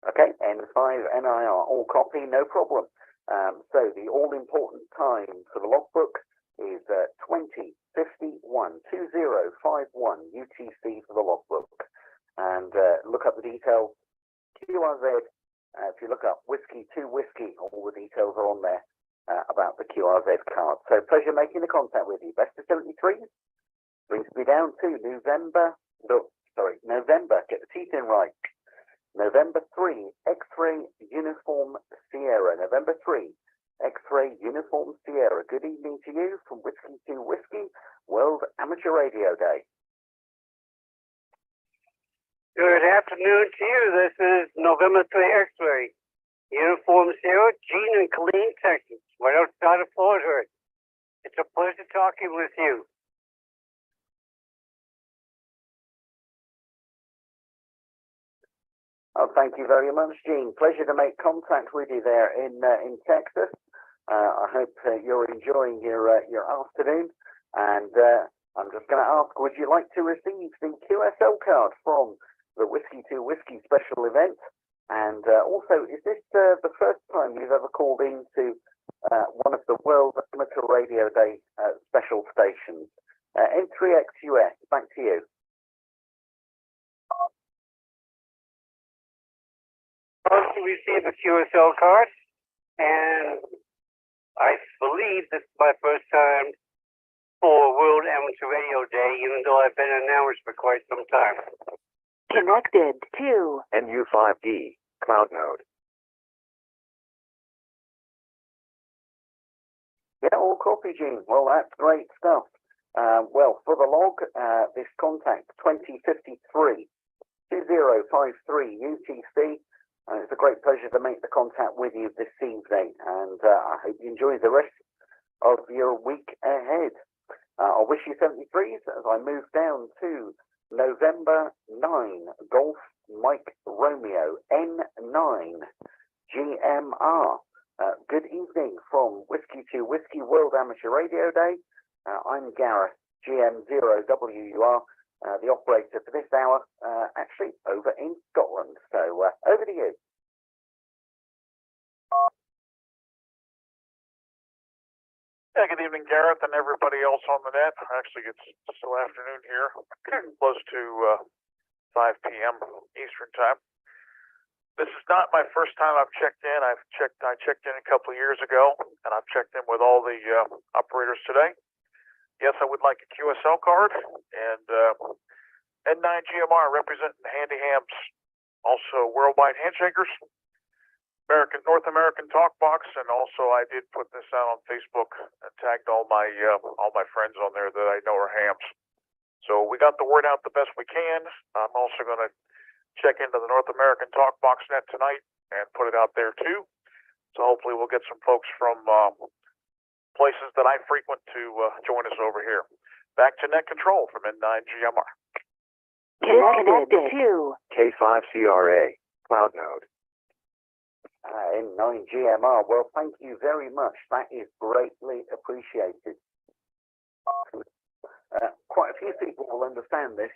Okay, N5 NIR, all copy, no problem. So the all-important time for the logbook is 20:51, 20:51 UTC for the logbook. And look up the details, QRZ. If you look up Whiskey to Whiskey, all the details are on there about the QRZ card. So pleasure making the contact with you. Best of 73 brings me down to November, get the teeth in right. November 3, X-Ray Uniform Sierra. November 3, X-Ray Uniform Sierra. Good evening to you from Whiskey to Whiskey, World Amateur Radio Day. Good afternoon to you. This is November 3 X-Ray. Uniform Sierra, Gene and Colleen, Texas, right outside of Fort Hood. It's a pleasure talking with you. Oh, thank you very much, Gene. Pleasure to make contact with you there in Texas. I hope you're enjoying your afternoon. And I'm just going to ask, would you like to receive the QSL card from the Whiskey to Whiskey special event? And also, is this the first time you've ever called into one of the World Amateur Radio Day special stations? N3XUS, back to you. To receive a QSL card, and I believe this is my first time for World Amateur Radio Day, even though I've been announced for quite some time. Connected to NU5D, Cloud Node. Yeah, all copy, Gene. Well, that's great stuff. Well, for the log, this contact 2053 2053 UTC. It's a great pleasure to make the contact with you this evening, and I hope you enjoy the rest of your week ahead. I wish you 73s as I move down to November 9, Golf Mike Romeo, N9, GMR. Good evening from Whiskey to Whiskey World Amateur Radio Day. I'm Gareth, GM0WUR. The operator for this hour, actually over in Scotland. So over to you. Yeah, good evening, Gareth, and everybody else on the net. Actually, it's still afternoon here, close to 5 p.m. Eastern time. This is not my first time I've checked in. I checked in a couple of years ago, and I've checked in with all the operators today. Yes, I would like a QSL card, and N9 GMR representing Handy Hams, also Worldwide Handshakers, North American Talk Box, and also I did put this out on Facebook and tagged all my friends on there that I know are hams. So we got the word out the best we can. I'm also going to check into the North American Talk Box net tonight and put it out there too. So hopefully we'll get some folks from places that I frequent to join us over here. Back to net control from N9GMR. Connected to K5CRA, Cloud Node. N9GMR, well, thank you very much. That is greatly appreciated. Quite a few people will understand this,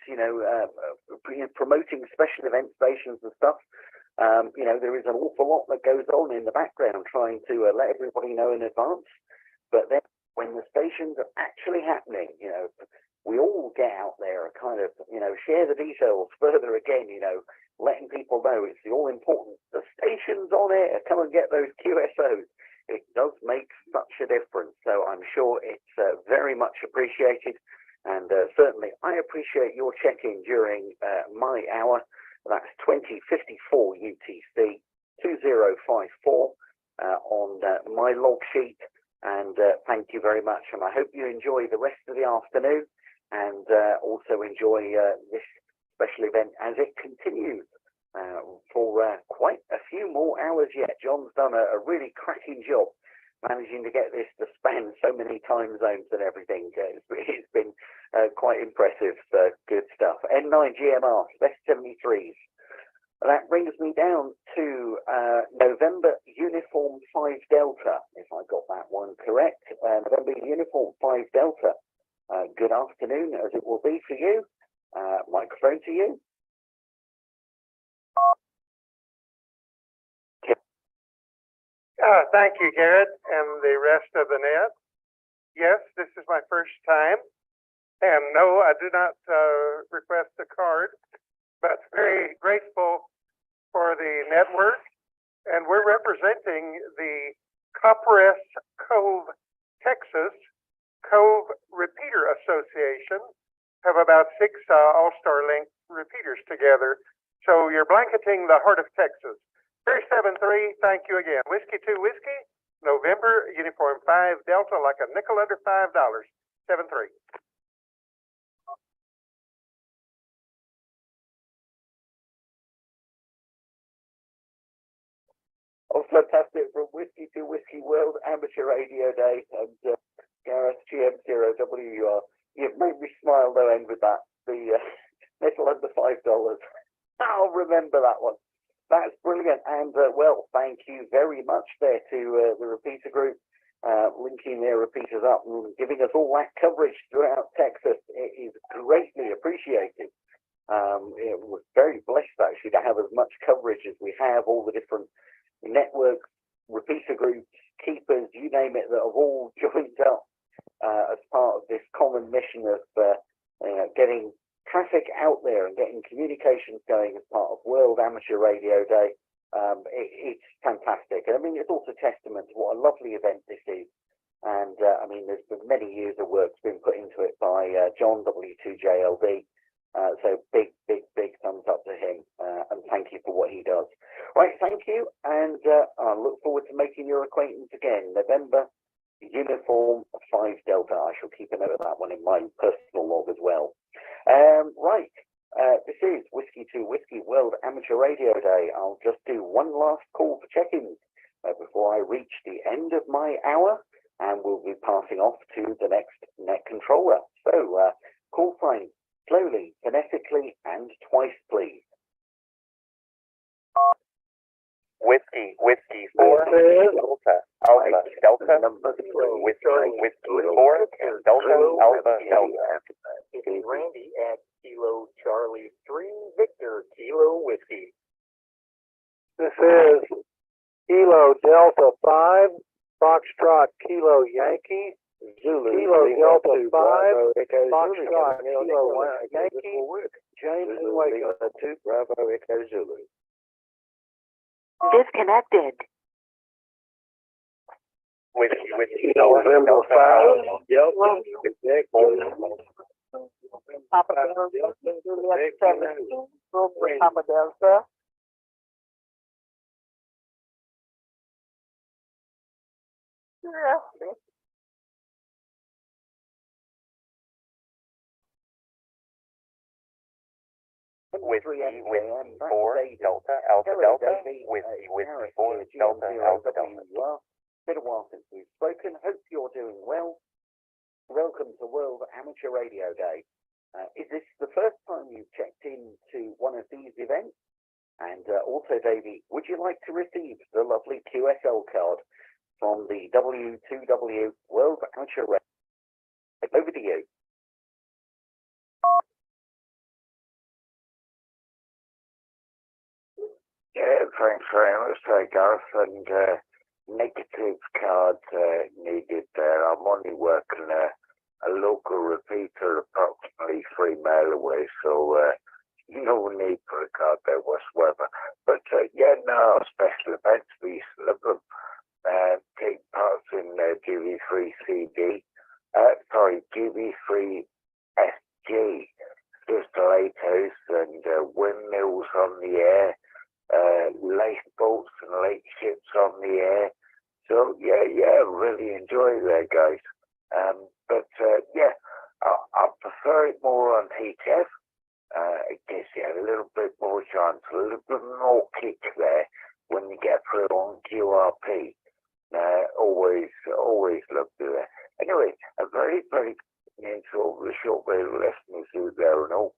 promoting special event stations and stuff. There is an awful lot that goes on in the background trying to let everybody know in advance. But then when the stations are actually happening, we all get out there and kind of, share the details further again, letting people know it's the all important. The station's on it, come and get those QSOs. It does make such a difference. So I'm sure it's very much appreciated. And certainly I appreciate your check-in during my hour. That's 2054 UTC 2054 on my log sheet. And thank you very much. And I hope you enjoy the rest of the afternoon and also enjoy this special event as it continues for quite a few more hours yet. John's done a really cracking job managing to get this to span so many time zones and everything. It's been quite impressive. Good stuff. N9GMR, best 73s. That brings me down to November Uniform 5 Delta, if I got that one correct. November Uniform 5 Delta. Good afternoon, as it will be for you. Microphone to you. Thank you, Garrett, and the rest of the net. Yes, this is my first time. And no, I did not request a card, but very grateful for the network. And we're representing the Copperas Cove, Texas Cove Repeater Association. Have about 6 All-Star Link repeaters together. So you're blanketing the heart of Texas. 373, thank you again. Whiskey 2 Whiskey, November, Uniform 5 Delta, like a nickel under $5. 73. Oh, fantastic. From Whiskey to Whiskey World Amateur Radio Day. And Gareth, GM0WUR. You've made me smile no end with that. The nickel under $5. I'll remember that one. That's brilliant. And, well, thank you very much there to the repeater group, linking their repeaters up and giving us all that coverage throughout Texas. It is greatly appreciated. We're very blessed, actually, to have as much coverage as we have, all the different networks, repeater groups, keepers, you name it, that have all joined up as part of this common mission of getting traffic out there and getting communications going as part of World Amateur Radio Day. It's fantastic. And I mean, it's also testament to what a lovely event this is. And I mean, there's been many years of work's been put into it by John W2JLD. So big thumbs up to him. And thank you for what he does. Right, thank you. And I look forward to making your acquaintance again. November, Uniform 5 Delta. I shall keep a note of that one in my personal log as well. Right, this is Whiskey 2 Whiskey World Amateur Radio Day. I'll just do one last call for check-ins before I reach the end of my hour, and we'll be passing off to the next net controller. So, call sign slowly, phonetically, and twice, please. Whiskey 4, Delta, Alpha, Delta, Whiskey 4, Delta, Alpha, Delta. It is Randy at Kilo Charlie 3, Victor, Kilo Whiskey. This is Kilo Delta 5, Foxtrot Kilo Yankee, Zulu, Kilo Delta 5, Foxtrot Kilo Yankee, James and Waco. 2 Bravo Echo Zulu. disconnected. Whiskey, November 5. Yep. Papa Delta, Juliet 17, Papa Delta. Yeah. Whiskey 4, Delta, Alpha, Delta, Whiskey 4, Delta, Alpha, Delta. Been a while since we've spoken. Hope you're doing well. Welcome to World Amateur Radio Day. Is this the first time you've checked into one of these events? And also, Davey, would you like to receive the lovely QSL card from the W2W World Amateur Radio? Over to you. Yeah, thanks very much, Gareth. And negative card needed there. I'm only working a local repeater approximately 3 mile away, so no need for a card there whatsoever. But yeah, no, special events, we used to love them. Take parts in GB3CD, GB3SG, just the lighthouse and windmills on the air, lifeboats and light ships on the air. So yeah, really enjoy that, guys. But yeah, I prefer it more on HF. It gives you a little bit more chance, a little bit more kick there when you get through on QRP. Always love to do that. Anyway, a very into all the short wave lessons you there and all.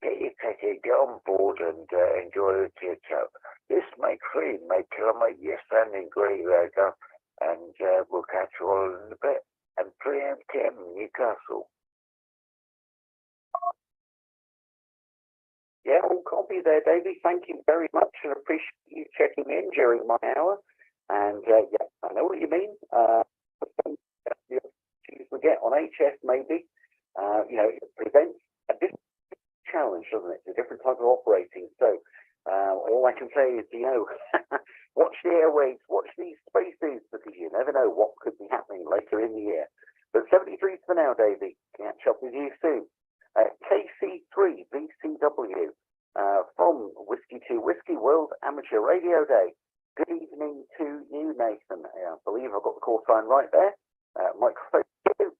Get your ticket, get on board and enjoy the chit chat. This Mike 3, Mike Kilometre, you're standing great there, go. And we'll catch you all in a bit. And 3M Newcastle. Yeah, all copy there, Davey. Thank you very much and appreciate you checking in during my hour. And yeah, I know what you mean. The opportunities we get on HS maybe, it presents a different challenge, doesn't it? It's a different type of operating. So all I can say is, watch the airwaves, watch these spaces, because you never know what could be happening later in the year. But 73 for now, Davey. Catch up with you soon. KC3 VCW from Whiskey to Whiskey World Amateur Radio Day. Good evening to you, Nathan. I believe I've got the call sign right there. Microphone to you.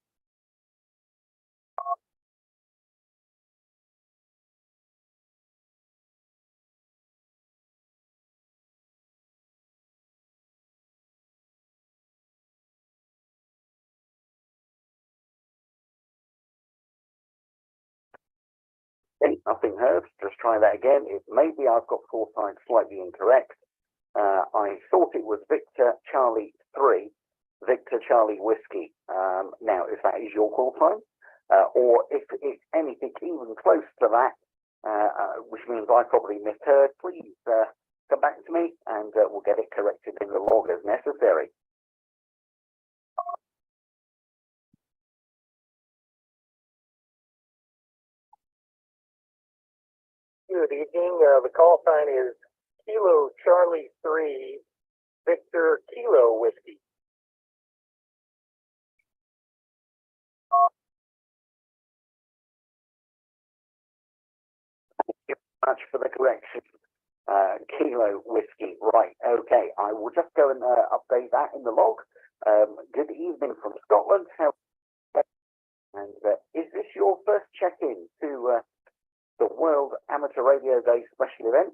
Nothing heard. Just try that again. Maybe I've got call sign slightly incorrect. I thought it was Victor Charlie 3, Victor Charlie Whiskey. Now, if that is your call sign, or if it's anything even close to that, which means I probably misheard, please come back to me and we'll get it corrected in the log as necessary. Good evening. The call sign is Kilo Charlie 3, Victor Kilo Whiskey. Thank you very much for the correction. Kilo Whiskey. Right, okay. I will just go and update that in the log. Good evening from Scotland. And is this your first check-in to the World Amateur Radio Day special event?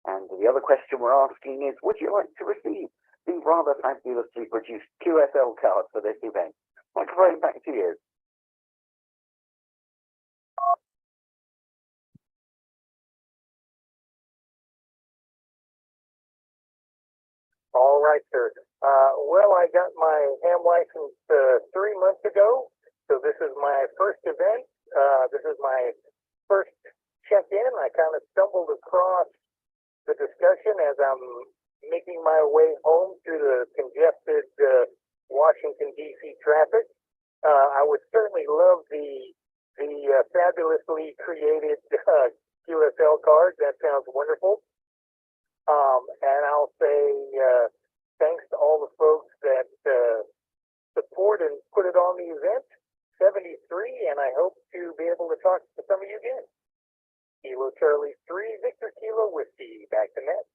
And the other question we're asking is, would you like to receive the rather fabulously produced QSL card for this event? Microphone back to you. All right, sir. Well, I got my ham license 3 months ago, so this is my first event. This is my first check-in. I kind of stumbled across the discussion as I'm making my way home through the congested Washington, D.C. traffic. I would certainly love the fabulously created QSL card. That sounds wonderful. And I'll say thanks to all the folks that support and put it on the event. 73, and I hope to be able to talk to some of you again. Kilo Charlie 3, Victor Kilo Whiskey. Back to net.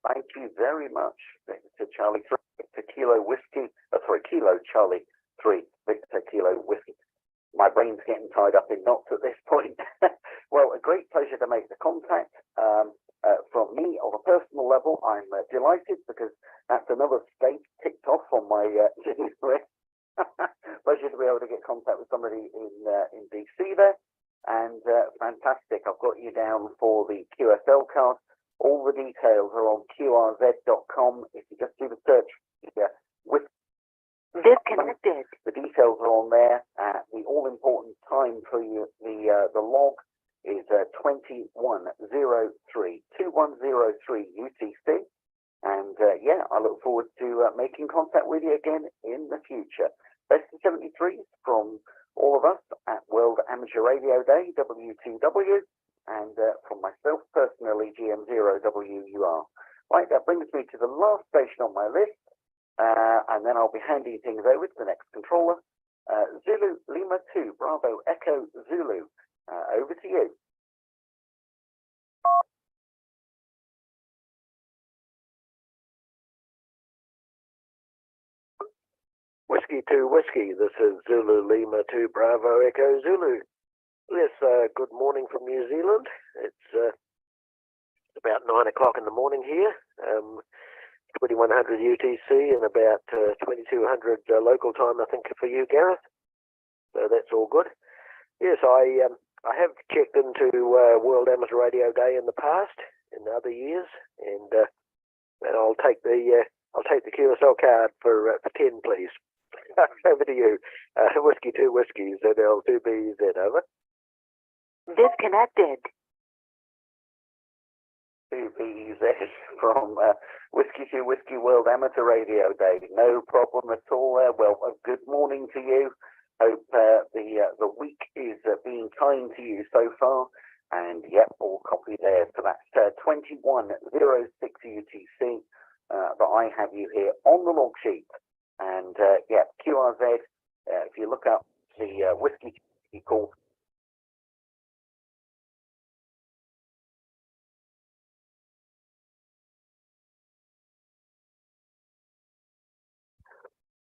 Thank you very much, Victor Charlie 3, Victor Kilo Whiskey. Kilo Charlie 3, Victor Kilo Whiskey. My brain's getting tied up in knots at this point. Well, a great pleasure to make the contact. from me on a personal level, I'm delighted because that's another state ticked off on my to-do list. Pleasure to be able to get contact with somebody in DC there, and fantastic. I've got you down for the QSL card. All the details are on qrz.com. If you just do the search with disconnected, the details are on there. The all-important time for you, the log is 2103 UTC. And yeah, I look forward to making contact with you again in the future. Best of 73s from all of us at World Amateur Radio Day, W2W, and from myself personally, GM0WUR. Right, that brings me to the last station on my list, and then I'll be handing things over to the next controller. Zulu Lima 2, Bravo Echo Zulu. Over to you. Whiskey 2 Whiskey, this is Zulu Lima 2 Bravo Echo Zulu. Yes, good morning from New Zealand. It's about 9 o'clock in the morning here, 2100 UTC and about 2200 local time, I think, for you, Gareth. So that's all good. Yes, I have checked into World Amateur Radio Day in the past, in other years, and I'll take the QSL card for 10, please. Over to you. Whiskey 2 Whiskey, ZL2BZ, over. Disconnected. 2BZ from Whiskey 2 Whiskey World Amateur Radio Day. No problem at all there. Well, good morning to you. Hope the week is being kind to you so far. And yep, all copy there. So that's 2106 UTC that I have you here on the log sheet. And yeah, QRZ, if you look up the whiskey call.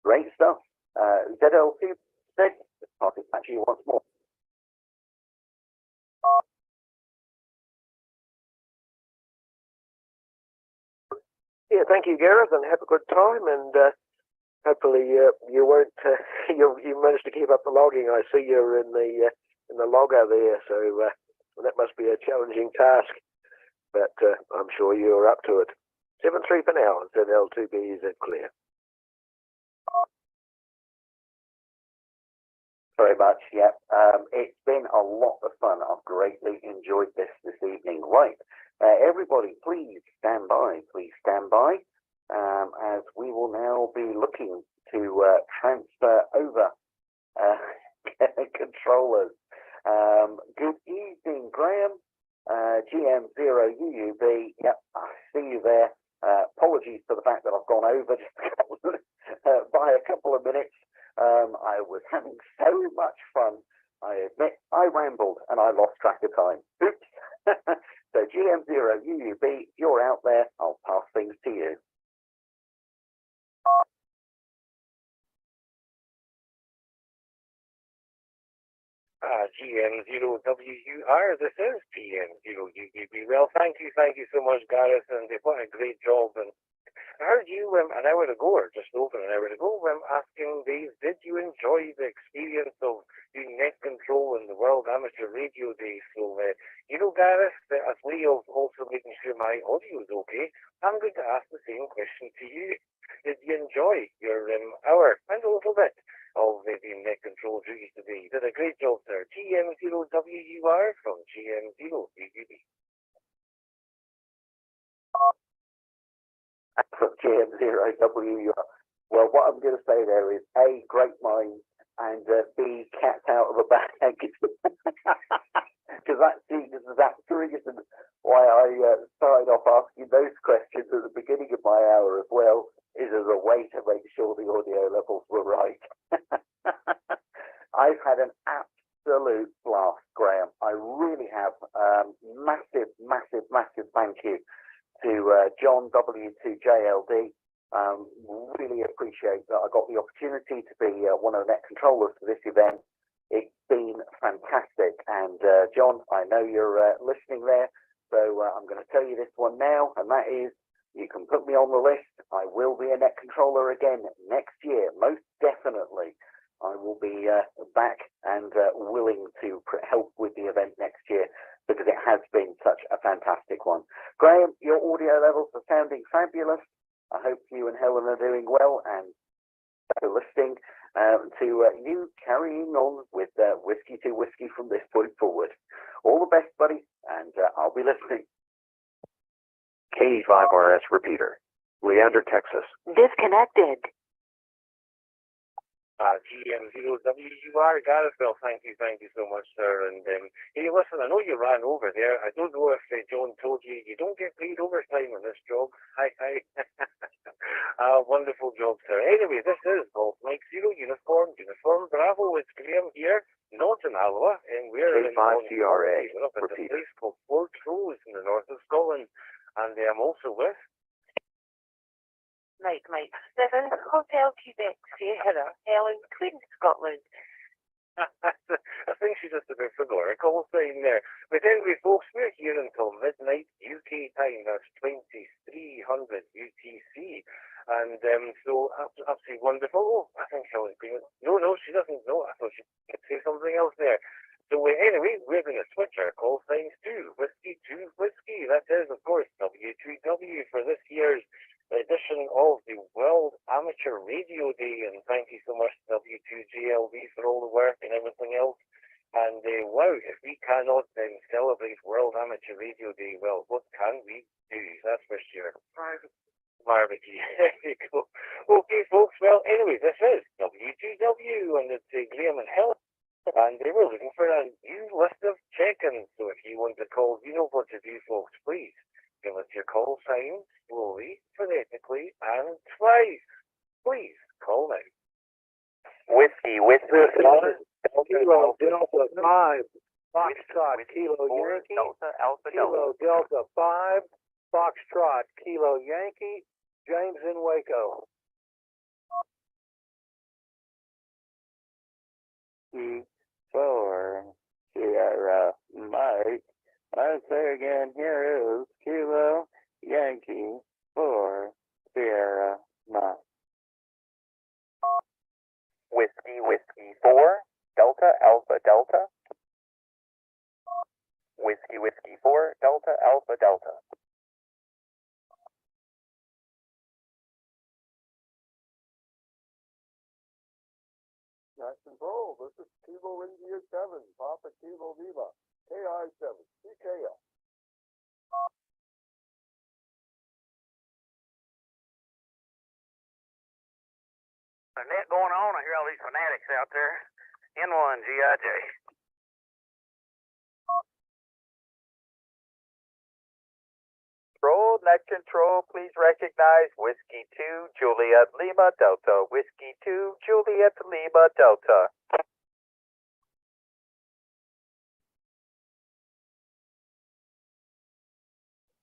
Great stuff. ZL2Z, pass it back to you once more. Yeah, thank you, Gareth, and have a good time. And hopefully you won't. You managed to keep up the logging. I see you're in the logger there, so that must be a challenging task. But I'm sure you're up to it. 7-3 for now. ZL2B is clear. Very much, yeah. It's been a lot of fun. I've greatly enjoyed this evening. Right, everybody, please stand by. Please stand by, as we will now be looking to transfer over controllers. Good evening, Graham. GM0UUB. Yep, I see you there. Apologies for the fact that I've gone over just by a couple of minutes. I was having so much fun. I admit I rambled and I lost track of time. Oops. So GM0UUB, you're out there. I'll pass things to you. GM0WUR, this is GM0UUB. Well, thank you so much, Gareth, and what a great job. And I heard you an hour ago, or just over an hour ago, asking Dave, did you enjoy the experience of doing net control in the World Amateur Radio Day? So, Gareth, as a way of also making sure my audio is okay, I'm going to ask the same question to you. Did you enjoy your hour and a little bit of doing net control duties today? You did a great job, sir. GM0WUR from GM0UUB. From GM0WUR. Well, what I'm going to say there is A, great minds, and B, cats out of a bag. Because that's the reason why I started off asking those questions at the beginning of my hour as well, is as a way to make sure the audio levels were right. I've had an absolute blast, Graham. I really have. Massive thank you to John W2JLD. Really appreciate that I got the opportunity to be one of the net controllers for this event. It's been fantastic. And John, I know you're listening there, So I'm going to tell you this one now, and that is, you can put me on the list. I will be a net controller again next year, most definitely. I will be back and willing to help with the event next year because it has been such a fantastic one. Graham, your audio levels are sounding fabulous. I hope you and Helen are doing well and listening to you carrying on with Whiskey to Whiskey from this point forward. All the best, buddy, and I'll be listening. K5RS repeater, Leander, Texas. Disconnected. GM0WUR, Garethville, thank you so much, sir. And hey, listen, I know you ran over there. I don't know if John told you, you don't get paid overtime on this job. Hi. Wonderful job, sir. Anyway, this is Golf Mike Zero Uniform Bravo. It's Graham here, not in Alloa, and we're in K5CRA, we're up at a repeater. place called Fort Rose in the north of Scotland, and I'm also with Mike 7, Hotel Quebec, Sierra, Helen, Queen, Scotland. I think she just about forgot her call sign there. But anyway, folks, we're here until midnight UK time. That's 2300 UTC. And so, absolutely wonderful. Oh, I think Helen's going. No, she doesn't know. I thought she could say something else there. So anyway, we're going to switch our call signs to Whiskey to Whiskey. That is, of course, W2W for this year's edition of the World Amateur Radio Day, and thank you so much to W2GLV for all the work and everything else. And wow, if we cannot then celebrate World Amateur Radio Day, well, what can we do? That's for sure. Barbecue. There you go. Okay, folks. Well, anyway, this is W2W, and it's Graham and Helen, and they were looking for a new list of check-ins. So if you want to call, you know what to do, folks. Please give us your call sign slowly, phonetically, and twice. Please call now. Whiskey, Kilo Delta 5, Foxtrot, Kilo Yankee, Delta, Alpha, Kilo Delta 5, Foxtrot, Kilo Yankee, James in Waco. Four, Sierra, Mike. I say again, here is Kilo Yankee 4, Sierra, Mike. Whiskey 4, Delta, Alpha, Delta. Whiskey 4, Delta, Alpha, Delta. Nice control. This is Kilo India 7, Papa Kilo Lima, KI7, CKL. A net going on. I hear all these fanatics out there. N1 GIJ. Control, net control, please recognize Whiskey 2, Juliet Lima Delta. Whiskey 2, Juliet Lima Delta.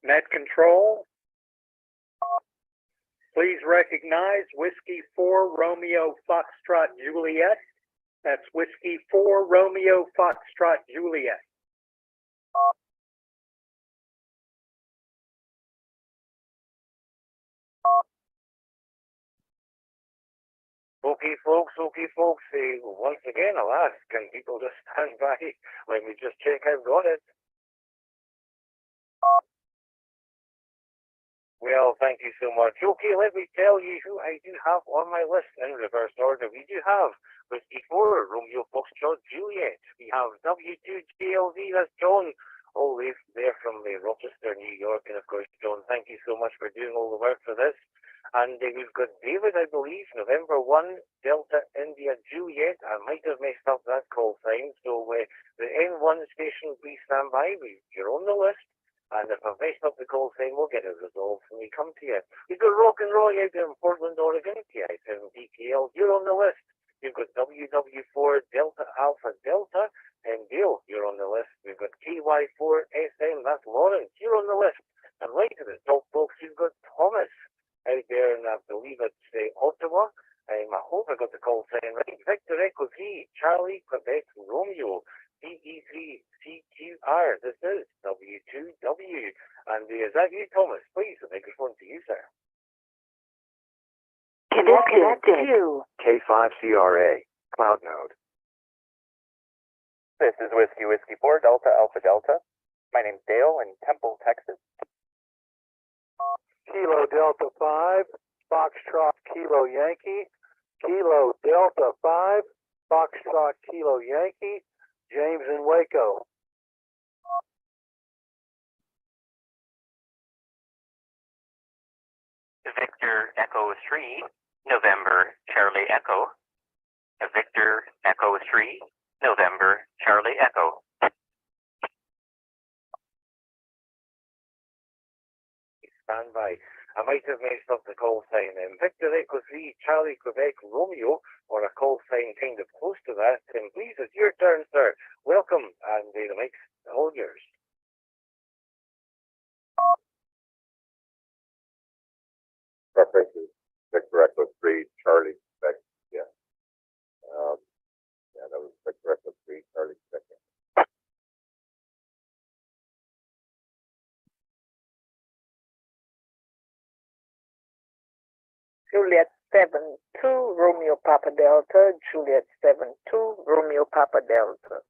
Net control. Please recognize Whiskey 4 Romeo Foxtrot Juliet. That's Whiskey 4 Romeo Foxtrot Juliet. Okay, folks. Once again, I'll ask, can people just stand by? Let me just check I've got it. Well, thank you so much. Okay, let me tell you who I do have on my list in reverse order. We do have Whiskey 4, Romeo Foxtrot Juliet. We have W2GLV, that's John, all the way there from Rochester, New York. And of course, John, thank you so much for doing all the work for this. And we've got David, I believe, November 1, Delta India Juliet. I might have messed up that call sign. So the N1 station, please stand by. You're on the list. And if I've messed up the call sign, we'll get it resolved when we come to you. We've got Rock and Roy out there in Portland, Oregon, TI7DKL. You're on the list. You've got WW4 Delta Alpha Delta. And Dale, you're on the list. We've got KY4SM, that's Lawrence. You're on the list. And right at the top, folks, you've got Thomas out there, and I believe it's Ottawa. I hope I got the call sign right. Victor Echo 3, Charlie, Quebec, Romeo, DE3, CQ, WQR, this is W2W. And is that you, Thomas? Please, the microphone to you, sir. Connected to K5CRA, Cloud Node. This is Whiskey 4 Delta Alpha Delta. My name's Dale in Temple, Texas. Kilo Delta 5, Foxtrot Kilo Yankee, Kilo Delta 5, Foxtrot Kilo Yankee, James in Waco. Victor Echo 3, November Charlie Echo. Victor Echo 3, November Charlie Echo. Stand by. I might have messed up the call sign. Victor Echo 3, Charlie Quebec Romeo, or a call sign kind of close to that. Please, it's your turn, sir. Welcome, and the mic's all yours. Preferences, Victor Echo 3, Charlie, Quebec, yeah. Yeah, that was Victor Echo 3, Charlie, Quebec. Juliet 7-2 Romeo Papa Delta, Juliet 7-2 Romeo Papa Delta.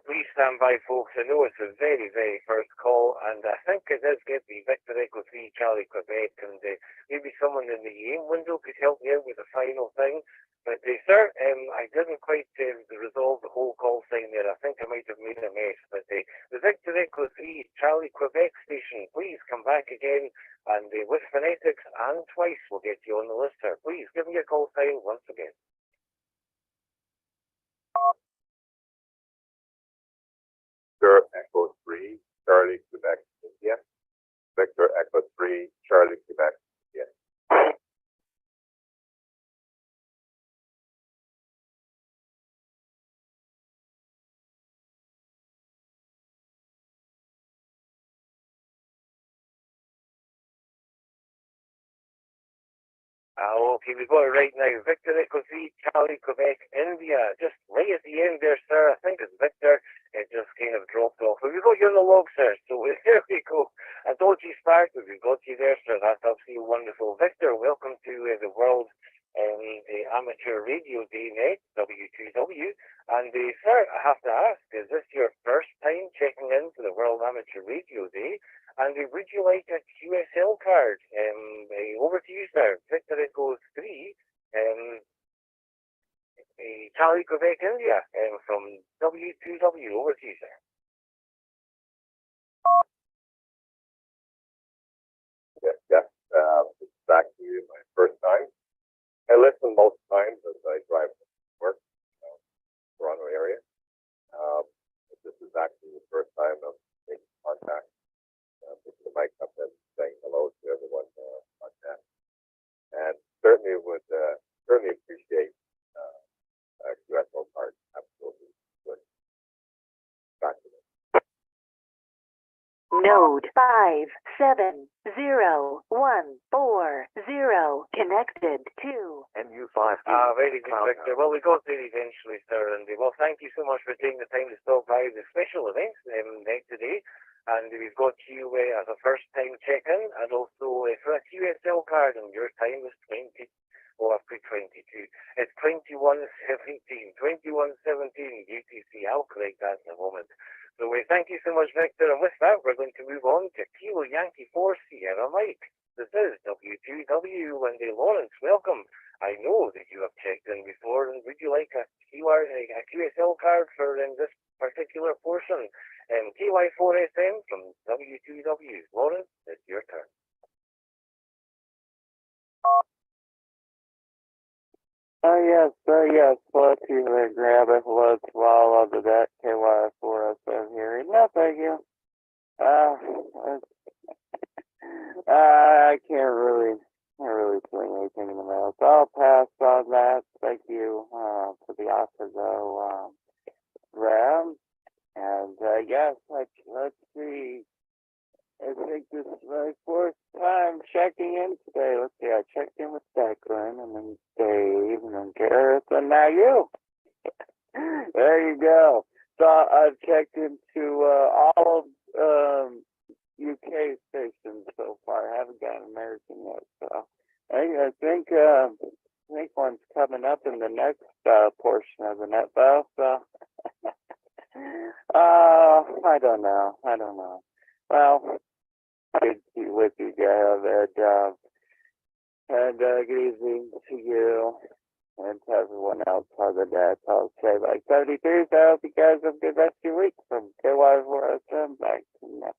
Please stand by, folks. I know it's the very, very first call, and I think it does get the Victor Echo 3 Charlie Quebec, and maybe someone in the aim window could help me out with the final thing. But, sir, I didn't quite resolve the whole call sign there. I think I might have made a mess. But the Victor Echo 3 Charlie Quebec station, please come back again, and with phonetics and twice we'll get you on the list, sir. Please give me your call sign once again. Victor Echo 3, Charlie, Quebec, India. Victor Echo 3, Charlie, Quebec, India. Okay, we've got it right now. Victor Echo 3, Charlie, Quebec, India. Just right at the end there, sir. I think it's Victor. It just kind of dropped off. But we've got you on the log, sir. So there we go. I told you start, but we've got you there, sir. That's absolutely wonderful. Victor, welcome to the World the Amateur Radio Day Net, W2W. And sir, I have to ask, is this your first time checking in for the World Amateur Radio Day? And would you like a QSL card? Over to you, sir. Victor Echo 3, Charlie, Quebec, India, from W2W. Over to you, sir. Yes, this is actually my first time. I listen most times as I drive to work, Toronto area. But this is actually the first time I'm making contact. Picking the mic up and saying hello to everyone on that. And certainly would certainly appreciate a QSL card. Absolutely would. Back to them. Node 5701440 connected to NU5D. Very good, Victor. Well, we got there eventually, sir. And well, thank you so much for taking the time to stop by the special event night today. And we've got you as a first-time check-in, and also for a QSL card, and your time is 20. Oh, I've put 22. It's 21:17, 21:17 UTC. I'll correct that in a moment. So thank you so much, Victor. And with that, we're going to move on to Kilo Yankee 4 Sierra Mike. This is W2W. Wendy Lawrence, welcome. I know that you have checked in before, and would you like a QSL card for this particular portion? KY4SM from W2W. Lawrence, it's your turn. Yes, let's grab it. Let's swallow the deck. KY4SM here. No, thank you. I can't really swing anything in the mail, so I'll pass on that. Thank you for the Octago grab. And yes, let's see. I think this is my fourth time checking in today. Let's see, I checked in with Declan, and then Dave, and then Gareth, and now you. There you go. So I've checked into all of UK stations so far. I haven't got an American yet. So I think one's coming up in the next portion of the NetBell. So I don't know. Well, good to be with you guys, and good evening to you and to everyone else on the net. I'll say like 73, so I hope you guys have a good rest of your week. From KY4SM back to net.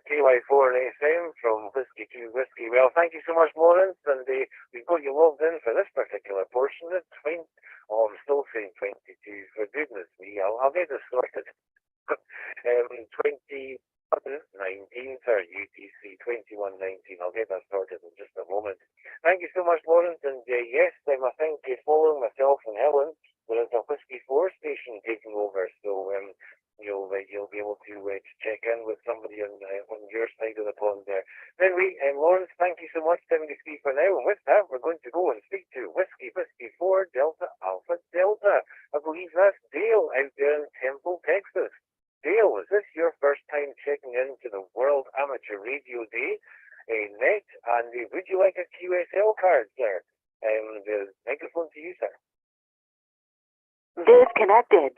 KY4 and SM from Whiskey to Whiskey. Well, thank you so much, Lawrence, and we've got you logged in for this particular portion. It's 20, I'm still saying 22, for goodness me, I'll get this sorted. 2119 for UTC, 2119, I'll get that sorted in just a moment. Thank you so much, Lawrence, and yes, I think following myself and Helen, there is a Whiskey 4 station taking over, so you'll be able to check in with somebody on your side of the pond there. Then Lawrence, thank you so much, 73 for now, and with that, we're going to go and speak to Whiskey 4 Delta Alpha Delta. I believe that's Dale out there in Temple, Texas. Dale, is this your first time checking into the World Amateur Radio Day net, and would you like a QSL card, sir? The microphone to you, sir. Disconnected.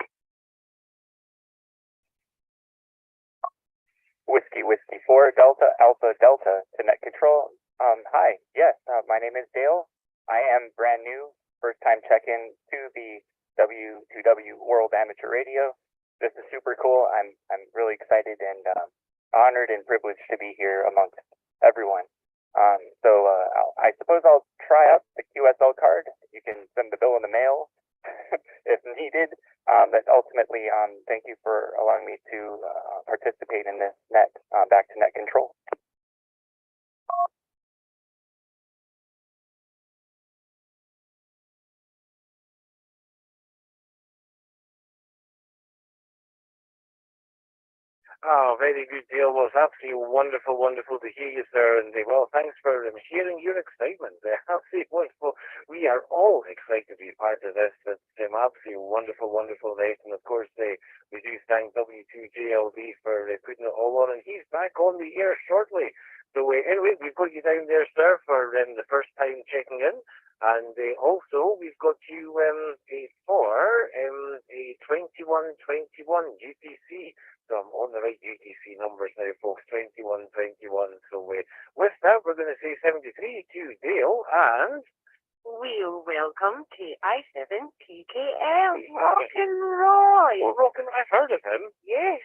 Whiskey 4 Delta Alpha Delta to Net Control. Hi, yes, my name is Dale. I am brand new, first time check-in to the W2W World Amateur Radio. This is super cool. I'm really excited and honored and privileged to be here amongst everyone. I suppose I'll try out the QSL card. You can send the bill in the mail if needed. But ultimately, thank you for allowing me to participate in this net, back to net control. Oh, very good, Dale. Well, it's absolutely wonderful to hear you, sir. And well, thanks for sharing your excitement. Absolutely wonderful. We are all excited to be part of this. It's absolutely wonderful night. And of course, we do thank W2JLB for putting it all on. And he's back on the air shortly. So anyway, we've got you down there, sir, for the first time checking in. And also, we've got you for a 2121 UTC. So I'm on the right UTC numbers now, folks, 2121. So with that, we're going to say 73 to Dale, and We'll welcome to I7 PKL, Rock'n'Roy. Oh, Rockin', I've heard of him. Yes,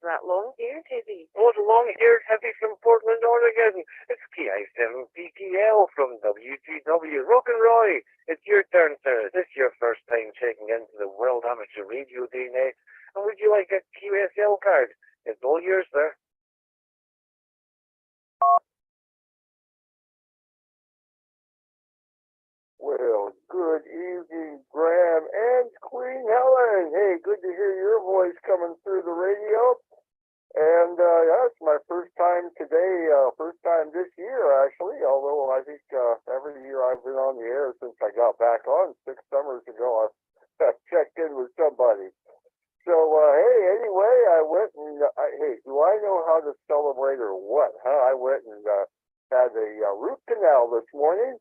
that long-haired hippie. Oh, the long-haired hippie from Portland, Oregon. It's KI7 PKL from W2W. Rock'n'Roy, it's your turn, sir. Is this your first time checking into the World Amateur Radio Day net? And would you like a QSL card? It's all yours, sir. Well, good evening, Graham and Queen Helen. Hey, good to hear your voice coming through the radio. And yeah, it's my first time today, first time this year, actually, although I think every year I've been on the air since I got back on 6 summers ago, I've checked in with somebody. So, hey, anyway, I went and, hey, do I know how to celebrate or what, huh? I went and had a root canal this morning,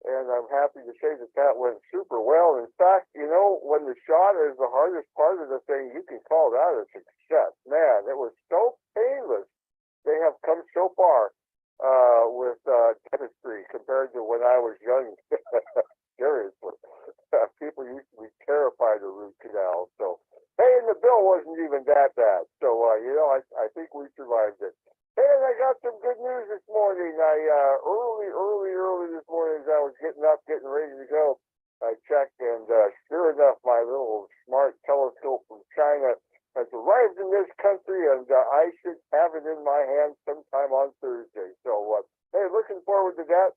and I'm happy to say that went super well. In fact, you know, when the shot is the hardest part of the thing, you can call that a success. Man, it was so painless. They have come so far with dentistry compared to when I was young. Seriously. People used to be terrified of root canals, so... Hey, and the bill wasn't even that bad. So, you know, I think we survived it. Hey, and I got some good news this morning. Early this morning as I was getting up, getting ready to go, I checked, and sure enough, my little smart telescope from China has arrived in this country, and I should have it in my hand sometime on Thursday. So, hey, looking forward to that.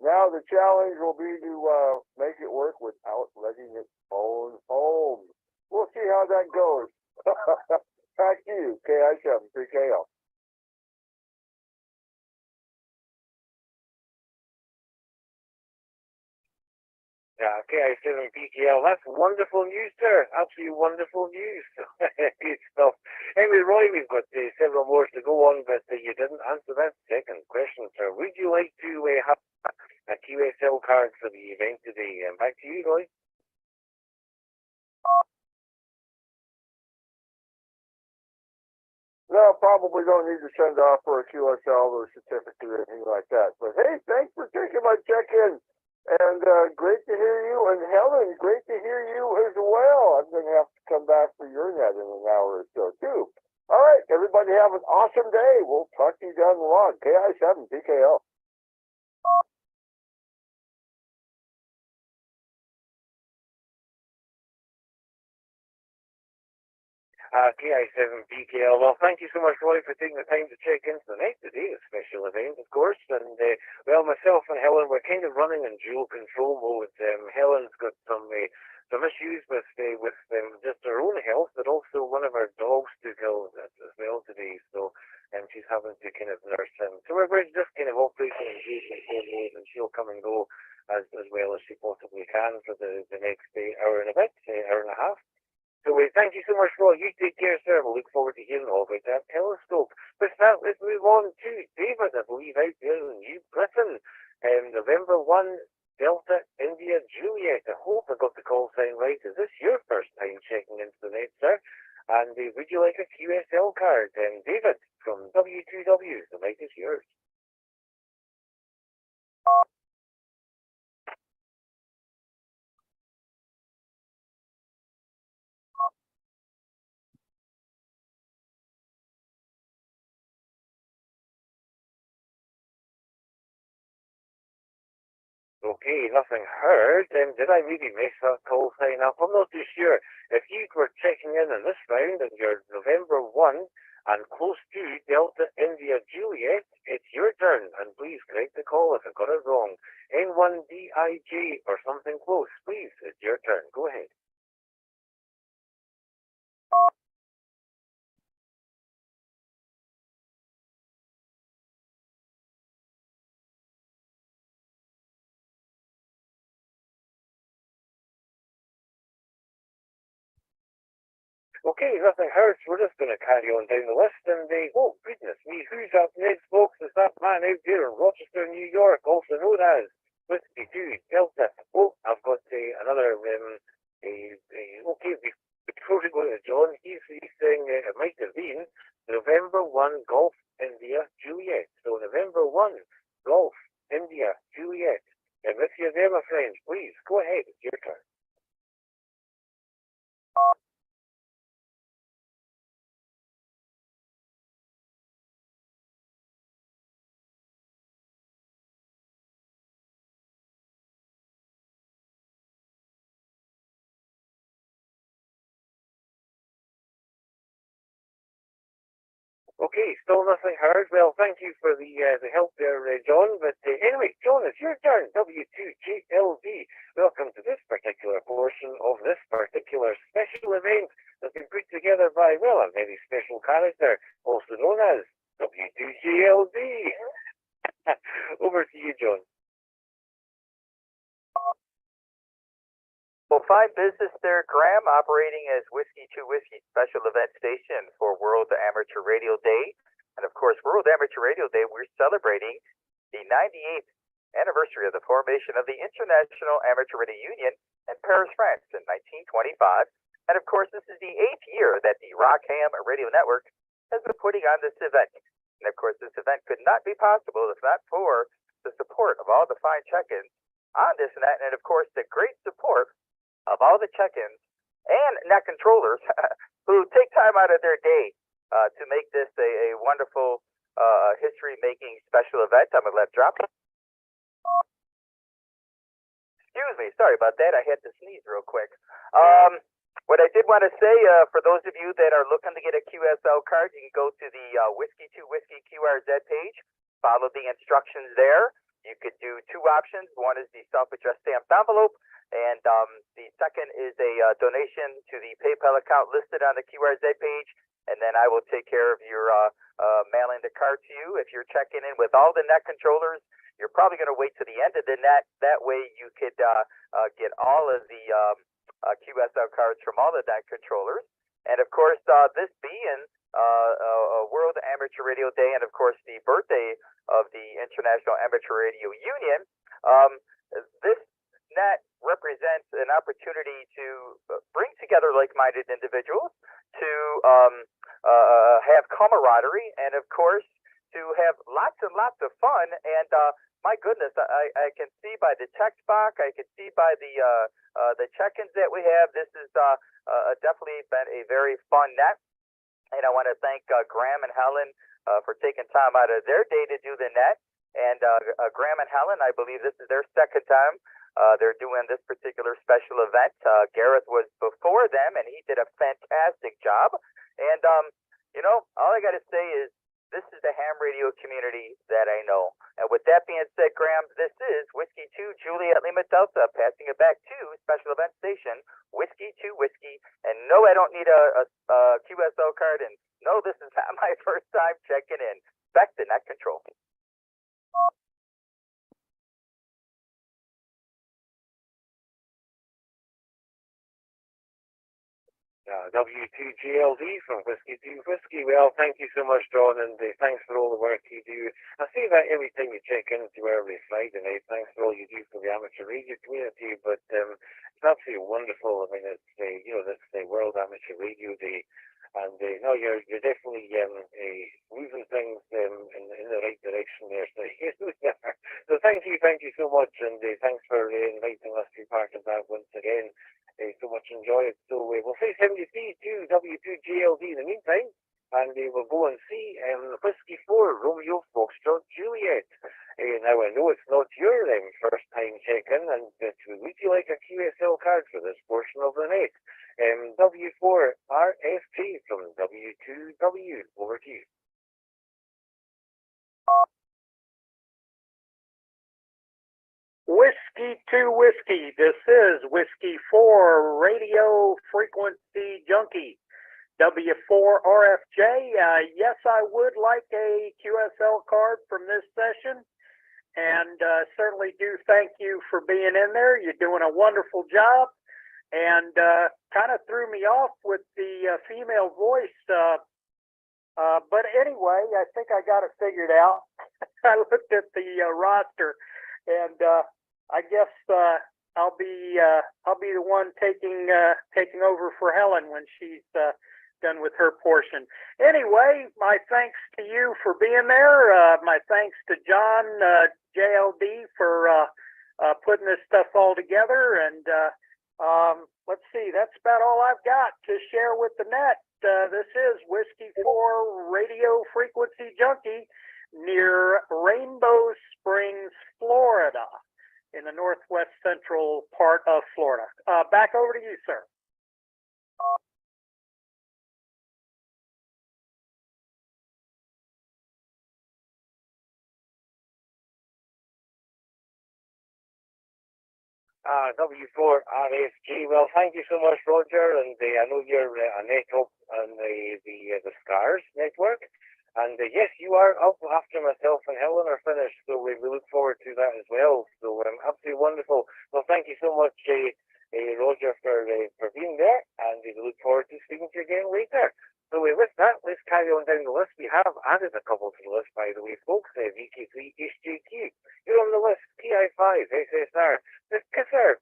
Now now the challenge will be to make it work without letting it phone home. We'll see how that goes. Back to you, KI7 3KL. Yeah, KI7 PKL. That's wonderful news, sir. Absolutely wonderful news. Good stuff. Anyway, Roy, we've got several more to go on, but you didn't answer that second question, sir. Would you like to have a QSL card for the event today? Back to you, Roy. No, probably don't need to send off for a QSL or a certificate or anything like that. But hey, thanks for taking my check-in. And great to hear you. And Helen, great to hear you as well. I'm going to have to come back for your net in an hour or so, too. All right, everybody have an awesome day. We'll talk to you down the line. KI7 PKL. KI7 PKL. Well, thank you so much, Roy, for taking the time to check into the night today, a special event, of course. And, well, myself and Helen, we're kind of running in dual control mode. Helen's got some issues with just her own health, but also one of our dogs took ill as well today. So, she's having to kind of nurse him. So we're just kind of operating in dual control mode, and she'll come and go as well as she possibly can for the next hour and a bit, hour and a half. So thank you so much, Roy. You take care, sir. We'll look forward to hearing all about that telescope. With that, let's move on to David, I believe, out there in New Britain. November 1, Delta, India, Juliet. I hope I got the call sign right. Is this your first time checking into the net, sir? And would you like a QSL card? David, from W2W, the mic is yours. Okay, nothing heard. Did I maybe mess that call sign up? I'm not too sure. If you were checking in on this round and you're November 1 and close to Delta India Juliet, it's your turn. And please correct the call if I got it wrong. N1DIJ or something close. Please, it's your turn. Go ahead. Okay, nothing heard, so we're just going to carry on down the list, and oh, goodness me, who's up next, folks? It's that man out there in Rochester, New York, also known as Whiskey 2 Delta. Oh, I've got another, okay, before we go to John, he's saying it might have been November 1, Golf, India, Juliet. So November 1, Golf, India, Juliet. And if you're there, my friends, please, go ahead, it's your turn. Okay, still nothing heard. Well, thank you for the help there, John. But anyway, John, it's your turn. W2GLD. Welcome to this particular portion of this particular special event that's been put together by, well, a very special character, also known as W2GLD. Over to you, John. Well, fine business there, Graham, operating as Whiskey 2 Whiskey special event station for World Amateur Radio Day. And of course, World Amateur Radio Day, we're celebrating the 98th anniversary of the formation of the International Amateur Radio Union in Paris, France in 1925. And of course, this is the 8th year that the Rockham Radio Network has been putting on this event. And of course, this event could not be possible if not for the support of all the fine check-ins on this net, and of course, the great support of all the check-ins and net controllers who take time out of their day to make this a wonderful history-making special event. I'm going to let drop. Excuse me, sorry about that. I had to sneeze real quick. What I did want to say, for those of you that are looking to get a QSL card, you can go to the Whiskey 2 Whiskey QRZ page, follow the instructions there. you could do two options. One is the self-addressed stamped envelope, and the second is a donation to the PayPal account listed on the QRZ page, and then I will take care of your mailing the card to you. If you're checking in with all the net controllers, you're probably going to wait to the end of the net. That way you could get all of the QSL cards from all the net controllers. And of course, this being World Amateur Radio Day, and of course the birthday of the International Amateur Radio Union, this net represents an opportunity to bring together like-minded individuals, to have camaraderie, and of course to have lots and lots of fun. And my goodness, I can see by the text box, I can see by the check-ins that we have, this is definitely been a very fun net. And I want to thank Graham and Helen for taking time out of their day to do the net. And Graham and Helen, I believe this is their second time they're doing this particular special event. Gareth was before them, and he did a fantastic job. And, you know, all I got to say is this is the ham radio community that I know. And with that being said, Graham, this is Whiskey 2 Juliet Lima Delta, passing it back to Special Event Station, Whiskey 2 Whiskey. And no, I don't need a QSL card, and no, this is not my first time checking in. Back to net control. W2GLD from Whiskey 2 Whiskey. Well, thank you so much, John, and thanks for all the work you do. I say that every time you check into every Friday night. Thanks for all you do for the amateur radio community. But it's absolutely wonderful. I mean, it's this World Amateur Radio Day, and no, you're definitely moving things in the right direction there. So thank you so much, and thanks for inviting us to be part of that once again. So much enjoy it. So we'll say 73 to W2GLD in the meantime, and we'll go and see Whiskey 4 Romeo Foxtrot Juliet. Now I know it's not your first time checking, and would you like a QSL card for this portion of the night? W4 RFT from W2W. Over to you. Whiskey 2 Whiskey. This is Whiskey 4 Radio Frequency Junkie. W4 RFJ. Yes, I would like a QSL card from this session, and certainly do thank you for being in there. You're doing a wonderful job, and kind of threw me off with the female voice. But anyway, I think I got it figured out. I looked at the roster, and I guess I'll be the one taking over for Helen when she's done with her portion. Anyway, my thanks to you for being there. My thanks to John JLD for putting this stuff all together. And let's see, that's about all I've got to share with the net. This is Whiskey 4 Radio Frequency Junkie near Rainbow Springs, Florida, in the northwest central part of Florida. Back over to you, sir. W4 RFG. Well, thank you so much, Roger, and I know you're a net up on the SCARS network, and yes, you are up after myself and Helen are finished, so we look forward to that as well. So absolutely wonderful. Well, thank you so much, Roger, for being there, and we look forward to speaking to you again later. So with that, let's carry on down the list. We have added a couple to the list, by the way, folks. VK3 HJQ, you're on the list. TI5 SSR, the Kisser,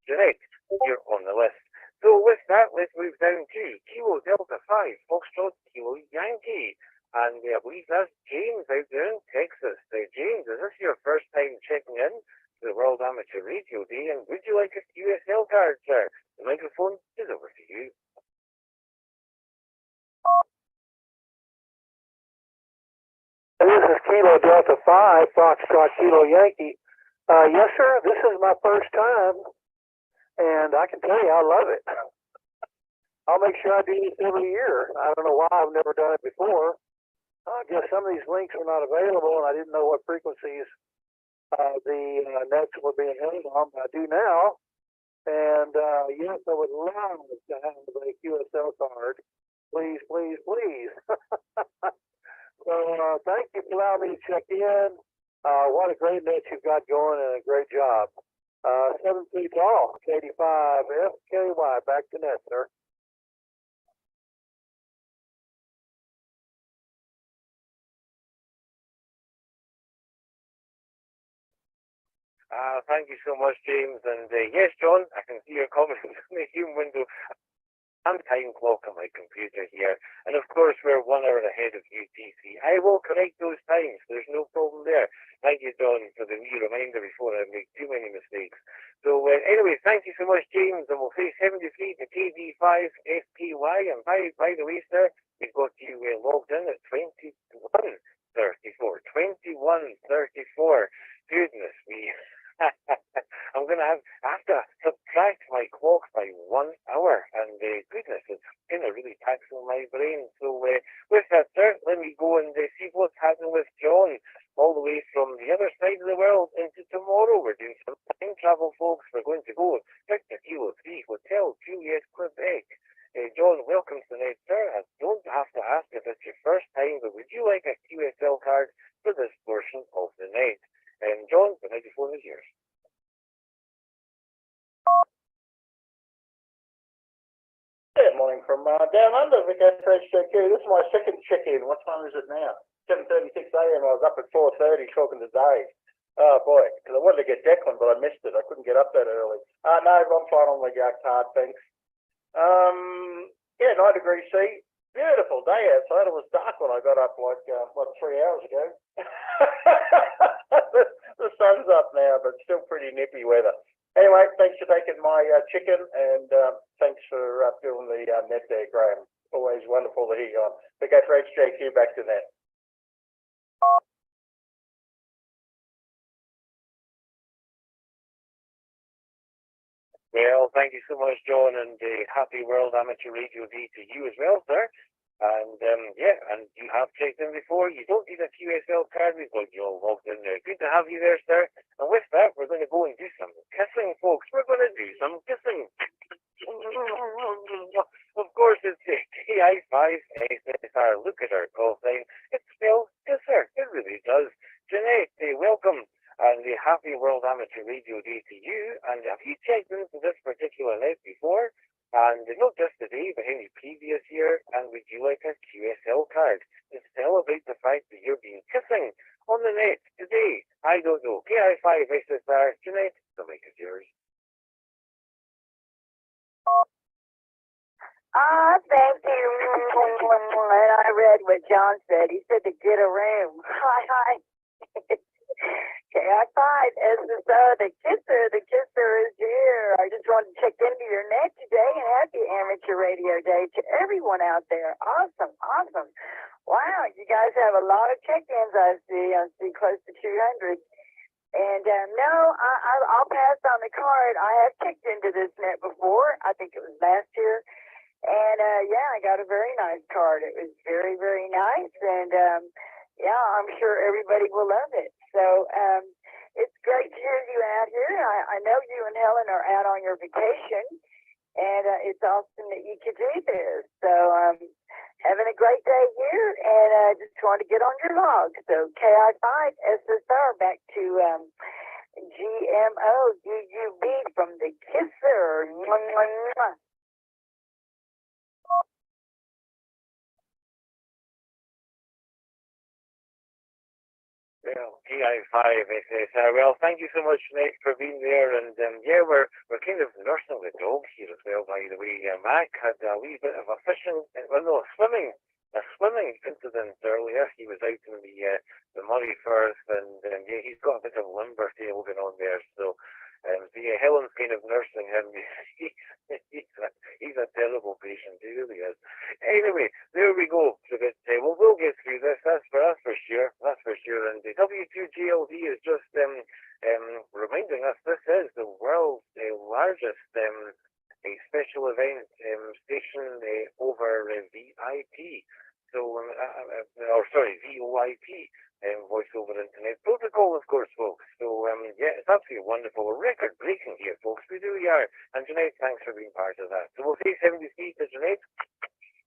Jeanette, you're on the list. So with that, let's move down to Kilo Delta 5, Foxtrot Kilo Yankee. And I believe that's James out there in Texas. James, is this your first time checking in to the World Amateur Radio Day? And would you like a QSL card, sir? The microphone is over to you. This is Kilo Delta 5, Foxtrot Kilo Yankee. Yes, sir, this is my first time, and I can tell you I love it. I'll make sure I do this every year. I don't know why I've never done it before. I guess some of these links are not available, and I didn't know what frequencies the nets were being held on, but I do now. And yes, I would love to have a QSL card. Please, please, please. So thank you for allowing me to check in. What a great net you've got going and a great job. 7 feet tall, K85 FKY. Back to net, sir. Thank you so much, James. And yes, John, I can see your comments in the Zoom window. I'm time clock on my computer here, and of course we're 1 hour ahead of UTC. I will correct those times. There's no problem there. Thank you, John, for the wee reminder before I make too many mistakes. So anyway, thank you so much, James, and we'll say 73 to KD5 FPY. And by the way, sir, we've got you logged in at 21:34. 21:34. Goodness me. I'm going to have to subtract my clock by 1 hour, and goodness, it's kind of really taxing my brain. So with that, sir, let me go and see what's happening with John all the way from the other side of the world into tomorrow. We're doing some time travel, folks. We're going to go Victor Kilo 3 Hotel Juliet Quebec. John, welcome to the night, sir. I don't have to ask if it's your first time, but would you like a QSL card for this portion of the night? And John, the microphone is yours. Good morning from down under, Vic HQ. This is my second check-in. What time is it now? 7:36 a.m. I was up at 4:30 talking to Dave. Oh boy, because I wanted to get Declan, but I missed it. I couldn't get up that early. No, I'm fine on the card, thanks. Yeah, 9 degrees C. Beautiful day outside. It was dark when I got up like 3 hours ago. The sun's up now, but still pretty nippy weather. Anyway, thanks for taking my chicken, and thanks for doing the net there, Graham. Always wonderful to hear you on. Big HQ, back to net. Well, thank you so much, John, and happy World Amateur Radio Day to you as well, sir. And yeah, and you have checked in before. You don't need a QSL card. We've got you all logged in there. Good to have you there, sir. And with that, we're going to go and do some kissing, folks. We're going to do some kissing. Of course, it's KI5SSR. Look at our call sign. It spells kisser. It really does. Jeanette, welcome. And a happy World Amateur Radio Day to you. And have you checked into this particular net before? And not just today, but any previous year? And would you like a QSL card to celebrate the fact that you're being kissing on the net today? I don't know. KI5SSR, Jeanette, the mic is yours. Thank you. And I read what John said. He said to get a room. Hi. KI5 SSR, the kisser is here. I just wanted to check into your net today and happy Amateur Radio Day to everyone out there. Awesome. Wow, you guys have a lot of check-ins. I see close to 200. And no, I'll pass on the card. I have checked into this net before. I think it was last year. And yeah, I got a very nice card. It was very, very nice. And yeah, I'm sure everybody will love it. So it's great to hear you out here. I know you and Helen are out on your vacation, and it's awesome that you could do this. So having a great day here, and just wanted to get on your log. So KI5 SSR, back to GMO UUB from the Kisser. Well, KI5SSR. Well, thank you so much, Nate, for being there. And yeah, we're kind of nursing the dog here as well, by the way. Mac had a wee bit of a swimming incident earlier. He was out in the Murray Firth, and yeah, he's got a bit of limber tail going on there. So yeah, Helen's kind of nursing him. He's a terrible patient. He really is. Anyway, there we go. So that we'll get through this. That's for sure. And the W2GLD is just reminding us this is the world's largest a special event station over VIP. So, VOIP. voice over internet protocol, of course, folks. So, yeah, it's absolutely wonderful. We're record-breaking here, folks. We really are. And Jeanette, thanks for being part of that. So we'll say 73 to Jeanette.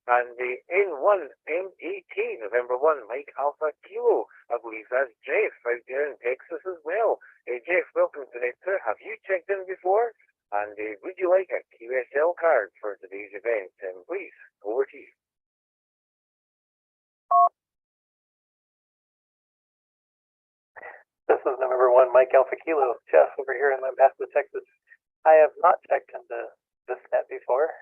And the N1MAT, November 1, Mike Alpha Kilo. I believe that's Jeff out there in Texas as well. Jeff, welcome to Net, sir. Have you checked in before? And would you like a QSL card for today's event? Please, over to you. This is November 1, Mike Alpha Kilo, Jeff over here in Lancaster, Texas. I have not checked into this net before.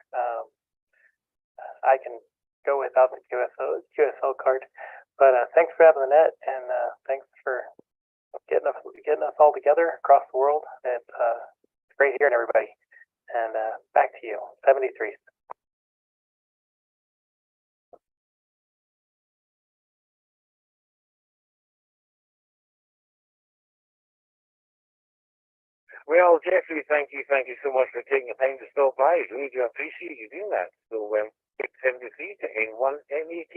I can go without the QSL card, but thanks for having the net, and thanks for getting us all together across the world. It's great hearing everybody. And back to you, 73. Well, Jeffrey, thank you so much for taking the time to stop by. Really do appreciate you doing that. So, 73 to N1MAT.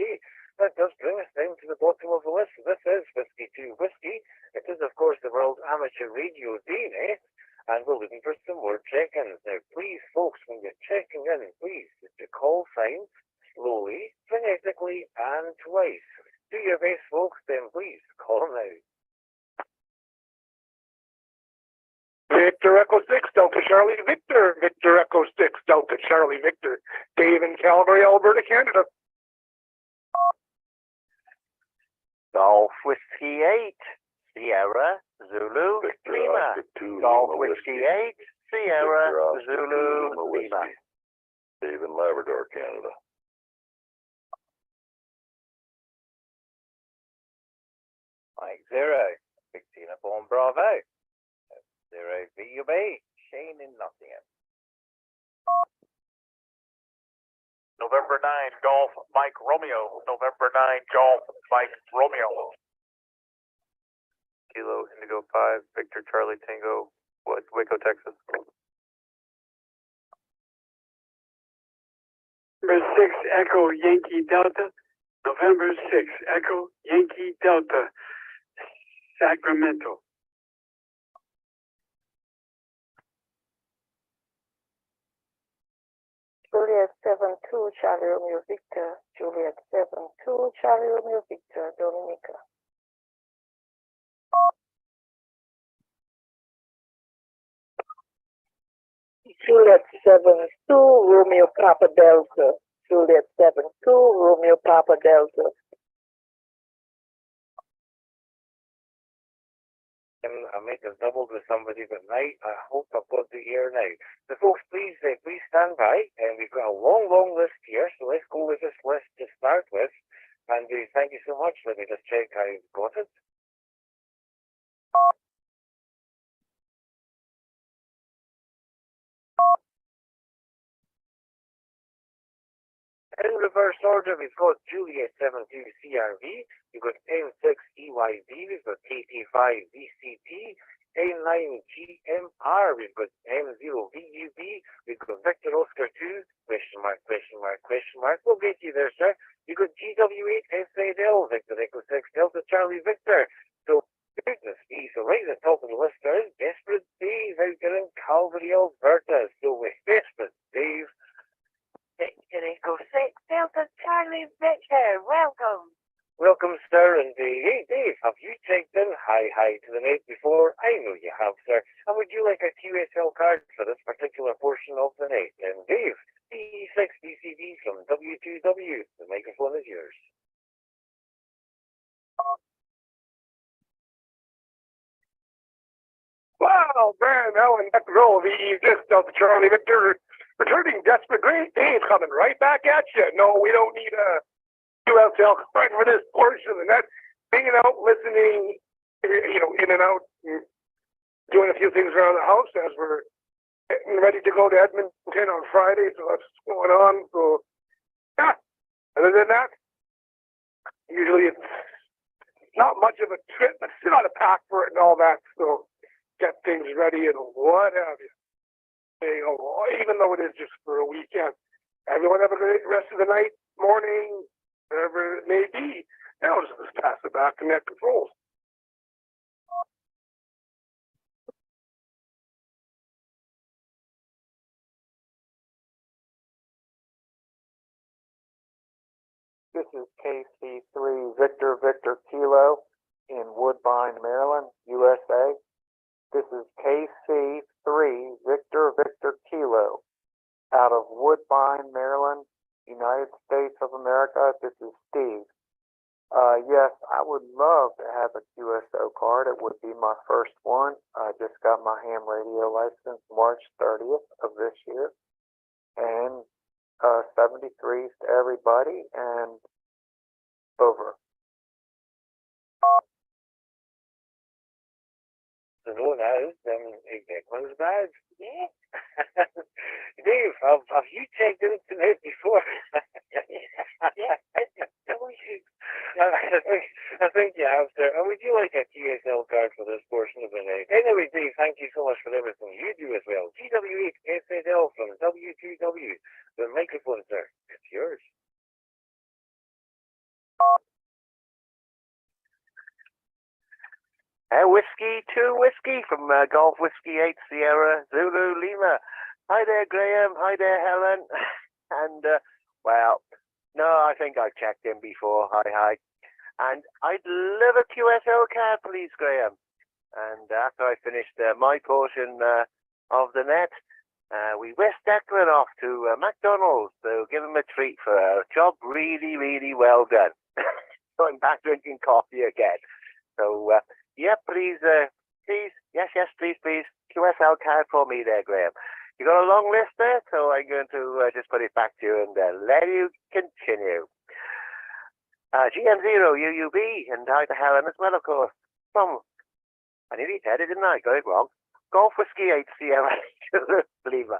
That does bring us down to the bottom of the list. This is Whiskey 2 Whiskey. It is, of course, the World Amateur Radio Day, and we're looking for some more check-ins. Now, please, folks, when you're checking in, please, the call sign slowly, phonetically, and twice. Do your best, folks, then please call now. Victor Echo 6, Delta Charlie Victor. Victor Echo 6, Delta Charlie Victor. Dave in Calgary, Alberta, Canada. Golf Whiskey 8, Sierra Zulu Lima. Golf Whiskey 8, Sierra Zulu Lima. Dave in Labrador, Canada. Mike 0, Big Uniform Bravo. 0 VUB, Shane in Nottingham. November 9, Golf Mike Romeo. November 9, Golf Mike Romeo. Kilo Indigo 5, Victor Charlie Tango, Waco, Texas. November 6, Echo Yankee Delta. November 6, Echo Yankee Delta. Sacramento. Juliet 7-2, Charlie Romeo Victor. Juliet 7-2, Charlie Romeo Victor, Dominica. Juliet 7-2, Romeo Papa Delta. Juliet 7-2, Romeo Papa Delta. I make a double with somebody, but now I hope I've got the air now. So folks, please stand by, and we've got a long list here, so let's go with this list to start with. And thank you so much. Let me just check I've got it. In reverse order, we've got Juliet 72 CRV, we've got N6 EYV, we've got KT5 VCP, N9 GMR, we've got M0 VUB, we've got Victor Oscar 2, question mark. We'll get you there, sir. We've got GW8 SZL, Victor Echo 6 Delta Charlie Victor. So, goodness me, so right at the top of the list there is Desperate Dave out there in Calgary, Alberta. So with Desperate Dave, Victor Echo 6, Delta Charlie Victor, welcome. Welcome, sir, and hey, Dave, have you checked in? Hi to the net before? I know you have, sir. And would you like a QSL card for this particular portion of the net? And Dave, D6 BCD from W2W, the microphone is yours. Wow, man, Alan, that roll, VE, this Delta Charlie Victor, returning Desperate Great Dave coming right back at you. No, we don't need a QSL card for this portion of the net. Hanging out, listening, in and out, and doing a few things around the house as we're getting ready to go to Edmonton on Friday, so that's what's going on. So, yeah, other than that, usually it's not much of a trip, but still got to pack for it and all that, so get things ready and what have you. Even though it is just for a weekend. Everyone have a great rest of the night, morning, whatever it may be. Now just pass it back to net controls. This is KC3 Victor Victor Kilo in Woodbine, Maryland, USA. This is KC3 Victor Victor Kilo out of Woodbine, Maryland, United States of America. This is Steve. Yes, I would love to have a QSO card. It would be my first one. I just got my ham radio license March 30th of this year. And 73s to everybody, and over. So no one has Ekman's badge. Yeah. Dave, have you checked into it before? Yeah. I think you have, sir. And would you like a TSL card for this portion of the night? Anyway, Dave, thank you so much for everything you do as well. GW8SSL from W2W. The microphone, sir. It's yours. Whiskey 2 Whiskey from Golf Whiskey 8 Sierra Zulu Lima. Hi there, Graham. Hi there, Helen. And, well, no, I think I've checked in before. Hi. And I'd love a QSL card, please, Graham. And after I finished my portion of the net, we whisked Declan off to McDonald's to give him a treat for a job really, really well done. Going back drinking coffee again. So, yeah, please, yes, please, QSL card for me there, Graham. You got a long list there, so I'm going to just put it back to you and let you continue. GM0 UUB, and hi to Helen as well, of course. From, I nearly said it, didn't I? Got it wrong. Golf Whiskey 8 Sierra Lima.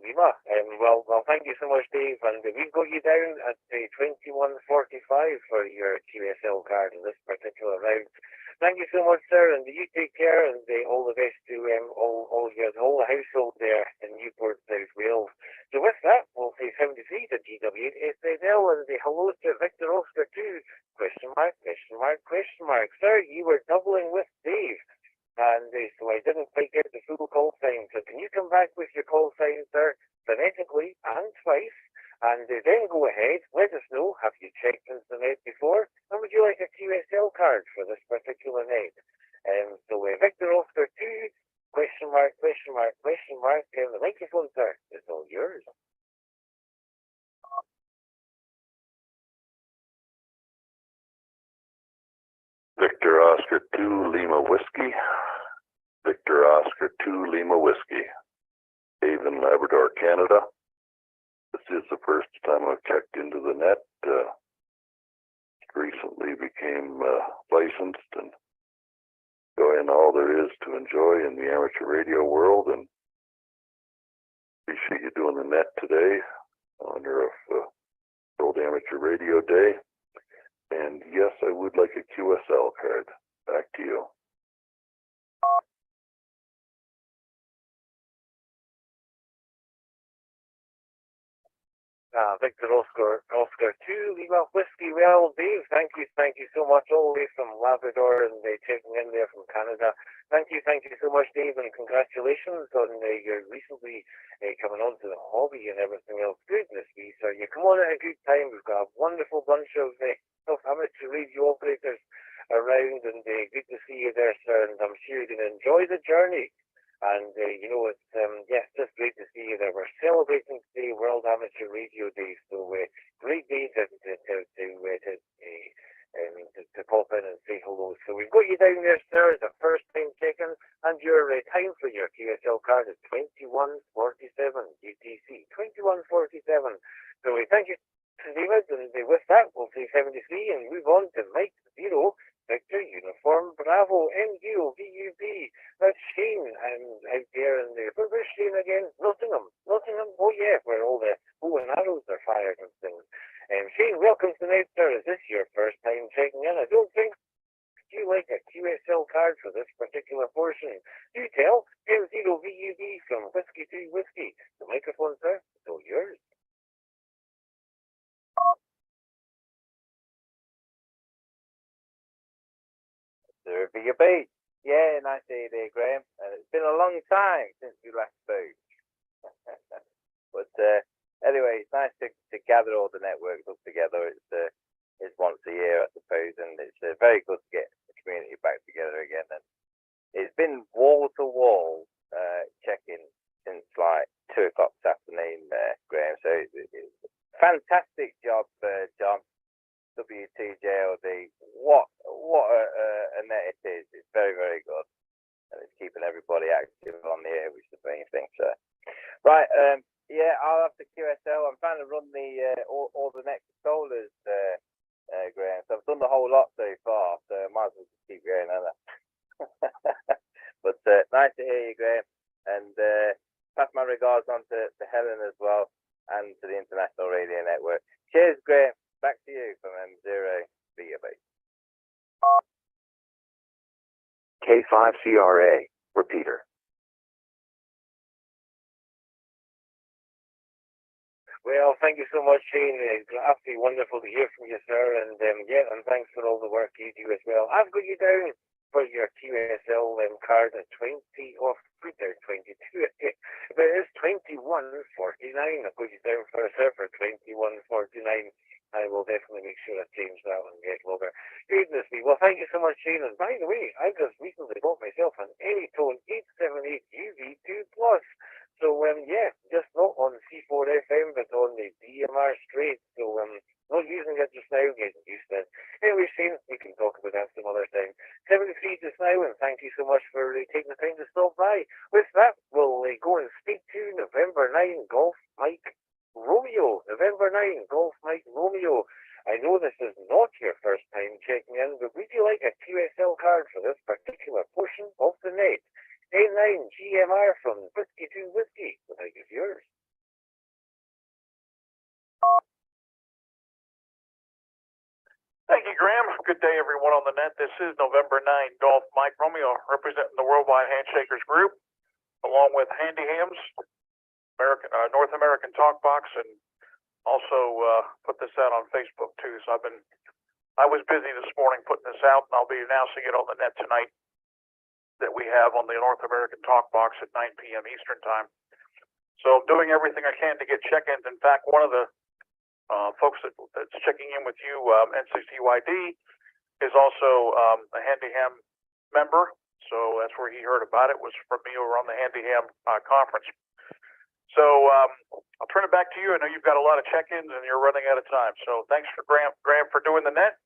Lima. Well, thank you so much, Dave. And we've got you down at the 2145 for your QSL card in this particular round. Thank you so much, sir, and you take care, and all the best to all the whole household there in Newport, South Wales. So with that, we'll say 73 to GW8SSL, and hello to Victor Oscar 2, question mark. Sir, you were doubling with Dave. And so I didn't quite get the full call sign. So can you come back with your call sign, sir, phonetically and twice? And then go ahead, let us know, have you checked into the net before? And would you like a QSL card for this particular net? So Victor Oscar 2, question mark. And the microphone, sir, is all yours. Victor Oscar 2 Lima Whiskey. Victor Oscar 2 Lima Whiskey. Haven, Labrador, Canada. This is the first time I've checked into the net. Recently became licensed and enjoying all there is to enjoy in the amateur radio world, and appreciate you doing the net today in honor of World Amateur Radio Day. And yes, I would like a QSL card. Back to you. Victor Oscar 2, Lima Whiskey. Well, Dave, thank you so much, all the way from Labrador, and checking in there from Canada. Thank you so much, Dave, and congratulations on your recently coming on to the hobby and everything else. Goodness me, sir, you come on at a good time. We've got a wonderful bunch of amateur radio operators around, and good to see you there, sir, and I'm sure you're going to enjoy the journey. And, it's just great to see you there. We're celebrating today World Amateur Radio Day, so great day to pop in and say hello. So we've got you down there, sir, as a first time check-in, and your time for your QSL card is 2147 UTC, 2147. So thank you, David, and with that, we'll say 73 and move on to Mike 0. Victor Uniform Bravo NU5D. That's Shane out there in the where's Shane again? Nottingham. Oh yeah, where all the bow and arrows are fired and things. Shane, welcome tonight, sir. Is this your first time checking in? I don't think you like a QSL card for for this particular portion. Do tell, N0VUD from Whiskey 2 Whiskey. The microphone, sir, is all yours. There for your beat. Yeah, nice to hear you there, Graham. It's been a long time since we last spoke. But anyway, it's nice to gather all the networks up together. It's once a year, I suppose, and it's very good to get the community back together again. And it's been wall to wall checking since like 2 o'clock this afternoon, Graham. So it's fantastic job, John. W2JLD. What a net it is. It's very, very good. And it's keeping everybody active on the air, which is the main thing. So, right, yeah, I'll have the QSL. I'm trying to run the all the net controllers, Graham. So I've done the whole lot so far, so I might as well just keep going, haven't I? But nice to hear you, Graham. And pass my regards on to Helen as well, and to the International Radio Network. Cheers, Graham. Back to you from M0VUB. K5CRA, repeater. Well, thank you so much, Shane. It's absolutely wonderful to hear from you, sir. And yeah, and thanks for all the work you do as well. I've got you down for your QSL card at 20, or put there 22. But it's 21.49. I've got you down for a sir for 21.49. I will definitely make sure I change that one and get over. Goodness me. Well, thank you so much, Shane. And by the way, I just recently bought myself an Anytone 878 UV2 Plus. So, yeah, just not on C4 FM, but on the DMR straight. So, not using it just now, getting used to it. Anyway, Shane, we can talk about that some other time. 73 just now, and thank you so much for taking the time to stop by. With that, we'll go and speak to November 9 Golf Mike Romeo. November 9 Golf Mike Romeo. I know this is not your first time checking in, but would you like a QSL card for this particular portion of the net? A9 GMR from Whiskey 2 Whiskey. Would I give yours? Thank you, Graham. Good day, everyone on the net. This is November 9 Golf Mike Romeo, representing the Worldwide Handshakers Group, along with Handy Hams, North American Talk Box, and also put this out on Facebook too. So I was busy this morning putting this out, and I'll be announcing it on the net tonight that we have on the North American Talk Box at 9 p.m. Eastern Time. So I'm doing everything I can to get check-ins. In fact, one of the folks that's checking in with you, N6TYD, is also a Handy Ham member. So that's where he heard about it, was from me over on the Handy Ham conference. So I'll turn it back to you. I know you've got a lot of check-ins and you're running out of time. So thanks for Graham for doing the net.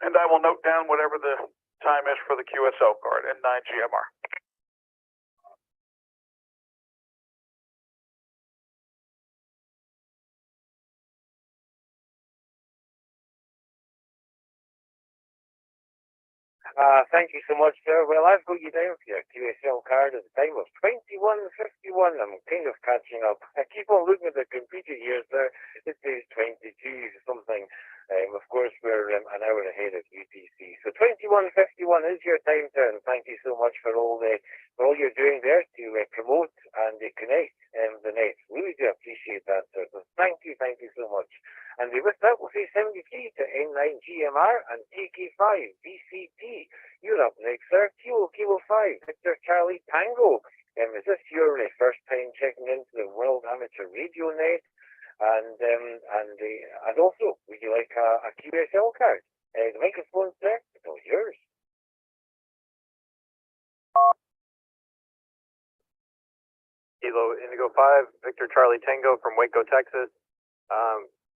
And I will note down whatever the time is for the QSL card, N9GMR. Thank you so much, sir. Well, I've got you down for your QSL card at the time of 21.51. I'm kind of catching up. I keep on looking at the computer here, sir. It says 22 something. Of course, we're an hour ahead of UTC. So 21.51 is your time, sir, and thank you so much for all you're doing there to promote and connect the net. Really do appreciate that, sir. So thank you so much. And with that, we'll say 73 to N9GMR and AK5 VCT. You're up next, sir. Kilo 5, Victor Charlie Tango. Is this your first time checking into the World Amateur Radio Net? And also, would you like a QSL card? The microphone, sir, it's all yours. Kilo Indigo 5, Victor Charlie Tango from Waco, Texas.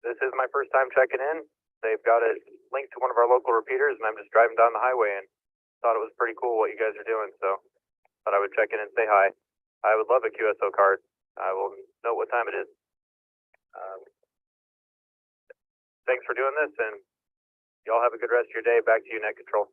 This is my first time checking in. They've got it linked to one of our local repeaters, and I'm just driving down the highway and thought it was pretty cool what you guys are doing, so thought I would check in and say hi. I would love a QSO card. I will note what time it is. Thanks for doing this, and y'all have a good rest of your day. Back to you, Net Control.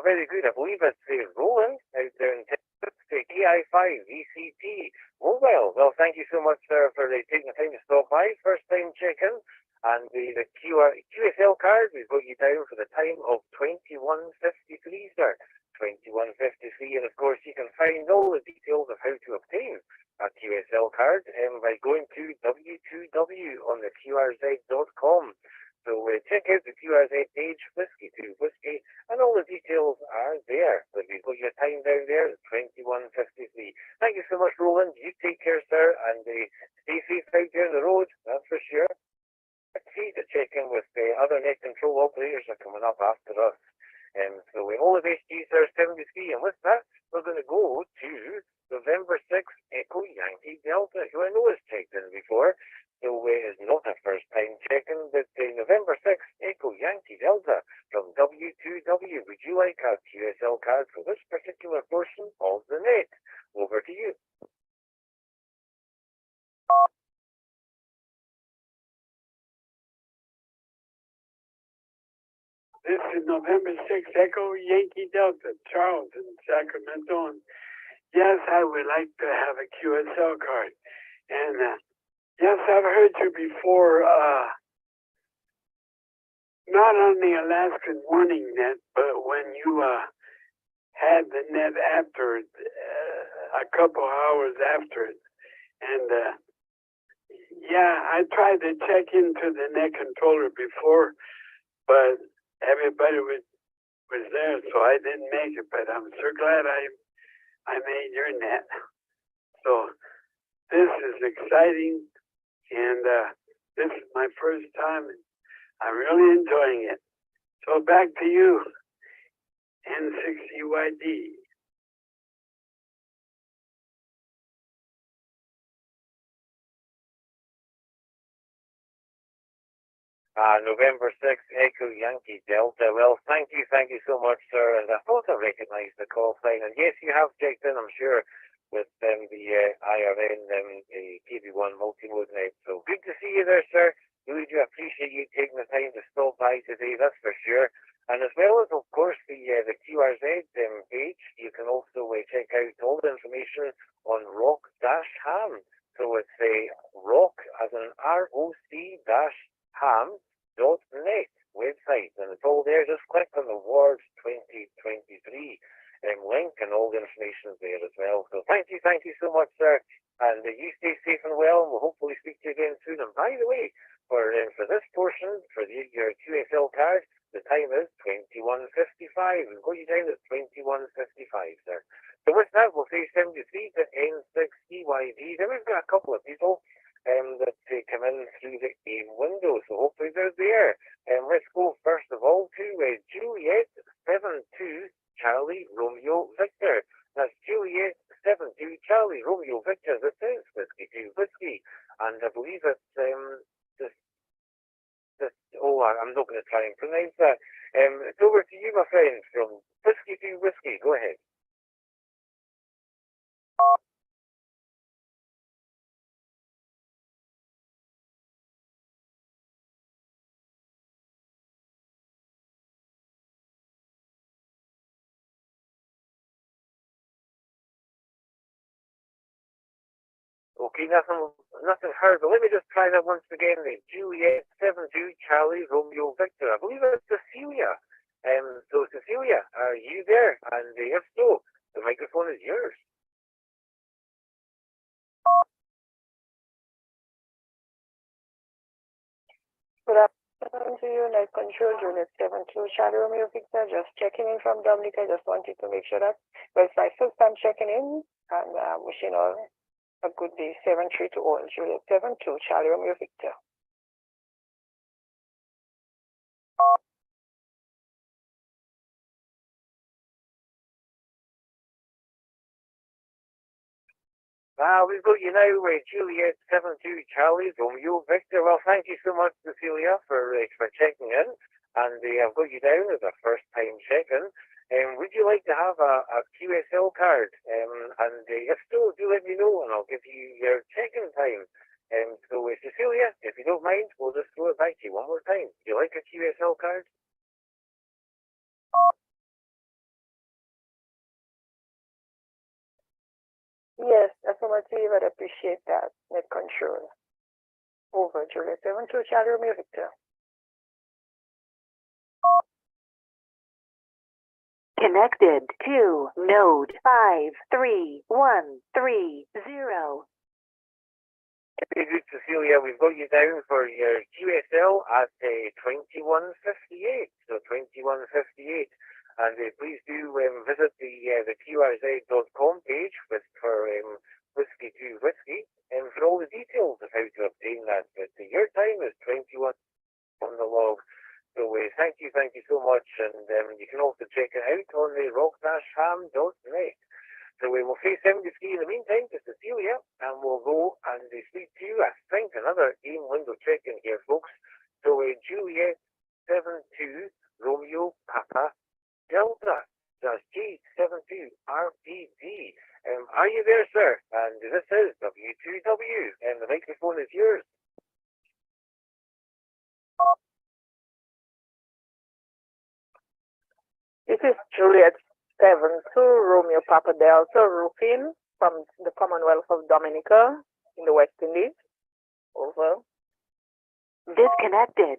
Very good. I believe it's Roland out there in Texas, the KI5 VCT mobile. Well, thank you so much, sir, for taking the time to stop by. First time check-in. And the QSL card, we've got you down for the time of 21:53, sir. 21:53. And of course, you can find all the details of how to obtain a QSL card by going to W2W on the QRZ.com. So check out the QRZ page, Whiskey to Whiskey, and all the details are there. But we've got your time down there at 21:53. Thank you so much, Roland. You take care, sir, and stay safe out there on the road, that's for sure. See to check in with the other net control operators are coming up after us. So we all of SG sir 73, and with that, we're going to go to November 6 Echo Yankee Delta, who I know has checked in before. So it's not a first time checking, but November 6 Echo Yankee Delta from W2W. Would you like a QSL card for this particular portion of the net? Over to you. This is November 6 Echo Yankee Delta, Charles in Sacramento. And yes, I would like to have a QSL card. And yes, I've heard you before, not on the Alaskan Warning Net, but when you had the net after it, a couple hours after it. And yeah, I tried to check into the net controller before, but everybody was there, so I didn't make it, but I'm so glad I made your net. So this is exciting, and this is my first time, and I'm really enjoying it. So back to you, N6CYD. November 6th, Echo Yankee Delta. Well, thank you so much, sir. And I thought I recognised the call sign. And yes, you have checked in, I'm sure, with the IRN, the KB1 multi-mode net. So good to see you there, sir. Really do appreciate you taking the time to stop by today, that's for sure. And as well as, of course, the QRZ page, you can also check out all the information on rock-ham. So it's rock as an ROC-ham.net website, and it's all there. Just click on the Awards 2023 link, and all the information is there as well. So thank you so much, sir, and you stay safe and well, and we'll hopefully speak to you again soon. And by the way, for this portion, for your QSL card, the time is 21:55. We've got you down at 21:55, sir. So with that, we'll say 73 to N6CYD. Then we've got a couple of people that come in through the game window, so hopefully they're there. Let's go first of all to Juliet 72 Charlie Romeo Victor. That's Juliet 72 Charlie Romeo Victor. This is Whiskey to Whiskey, and I believe it's I'm not going to try and pronounce that. It's over to you, my friend, from Whiskey to Whiskey. Go ahead. Okay, nothing heard, but let me just try that once again. Juliet 72 Charlie Romeo Victor. I believe it's Cecilia. So Cecilia, are you there? And if so, the microphone is yours. Good afternoon to you, Night Control, Juliet 72 Charlie Romeo Victor. Just checking in from Dominica. Just wanted to make sure that it's my first time checking in, and wishing all a good day. 7-3 to all. Juliet 72 Charlie Romeo Victor. We've got you now with Juliet 72 Charlie Romeo Victor. Well, thank you so much, Cecilia, for checking in. And I've got you down as a first time check-in. Would you like to have a QSL card? And if so, do let me know, and I'll give you your check-in time. So Cecilia, if you don't mind, we'll just throw it back to you one more time. Do you like a QSL card? Yes, affirmative. I'd appreciate that. Net control. Over, Juliet 72, Charlie Romeo Victor. Connected to node 53130. Very good, Cecilia. We've got you down for your QSL at 2158. So 2158. And please do visit the QRZ.com page for Whiskey to Whiskey and for all the details of how to obtain that. But your time is 21 on the log. So thank you so much. And you can also check it out on the rock-ham.net. So we will say 73 in the meantime to Cecilia, and we'll go and speak to you, I think, another game window check-in here, folks. So Juliet 72 Romeo Papa Delta, that's G72 RPD. Are you there, sir? And this is W2W, and the microphone is yours. This is Juliet 72 Romeo Papa Delta Roofing from the Commonwealth of Dominica in the West Indies. Over. Disconnected.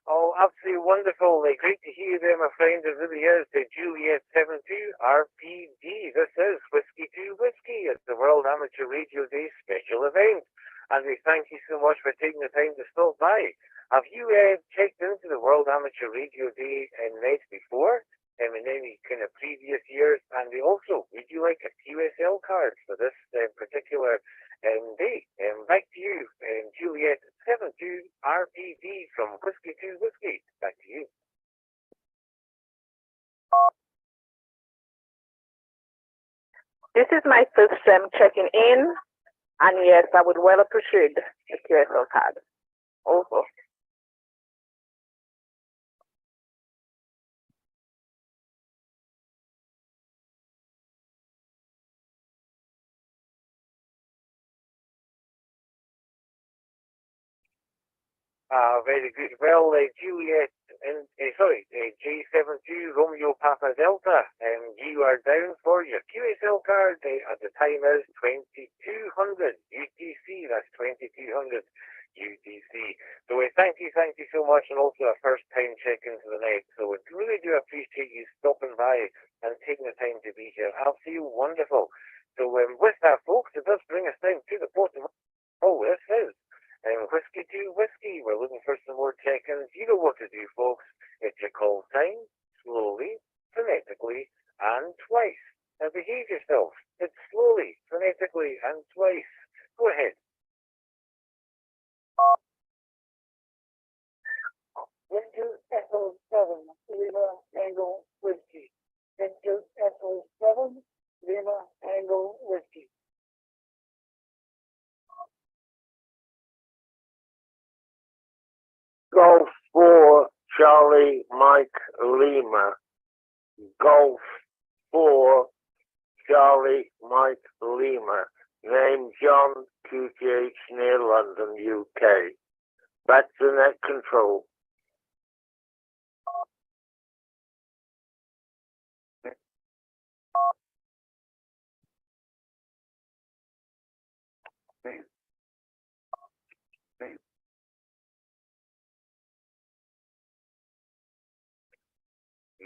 Oh, absolutely wonderful. Great to hear you there, my friend. It really is the Juliet 72 RPD. This is Whiskey to Whiskey. It's the World Amateur Radio Day special event. And we thank you so much for taking the time to stop by. Have you checked into the World Amateur Radio Day net before? In any kind of previous years? And also, would you like a QSL card for this particular day? Back to you, Juliet 72 RPD from Whiskey to Whiskey. Back to you. This is my first time checking in. And yes, I would well appreciate the QSL card. Over. Very good. Well, Juliet, J72 Romeo Papa Delta, you are down for your QSL card. At the time is 2200 UTC. That's 2200 UTC. So thank you so much, and also a first time check into the net. So we really do appreciate you stopping by and taking the time to be here. I'll see you wonderful. So with that, folks, it does bring us down to the bottom. Oh, this is Whiskey to Whiskey. We're looking for some more check-ins. You know what to do, folks. It's your call time, slowly, phonetically, and twice. Now behave yourself. It's slowly, phonetically, and twice. Go ahead. Into Echo 7, Lima Angle Whiskey. Into Echo 7, Lima Angle Whiskey. Golf 4, Charlie Mike Lima. Golf 4, Charlie Mike Lima. Name John, QTH, near London, UK. Back to net control.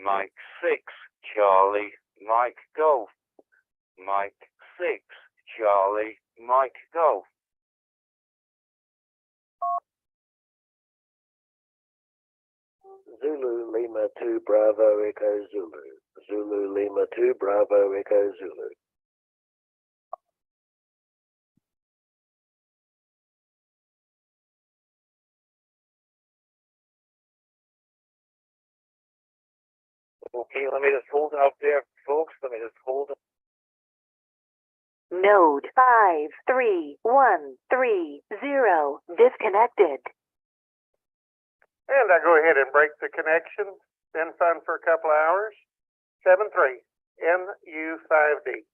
Mike 6, Charlie, Mike Golf. Mike 6, Charlie, Mike Golf. Zulu Lima 2 Bravo Echo Zulu. Zulu Lima 2 Bravo Echo Zulu. Okay, let me just hold it up there, folks. Let me just hold it. Node 53130 disconnected. And I go ahead and break the connection. Been fun for a couple of hours. 7-3, NU5D.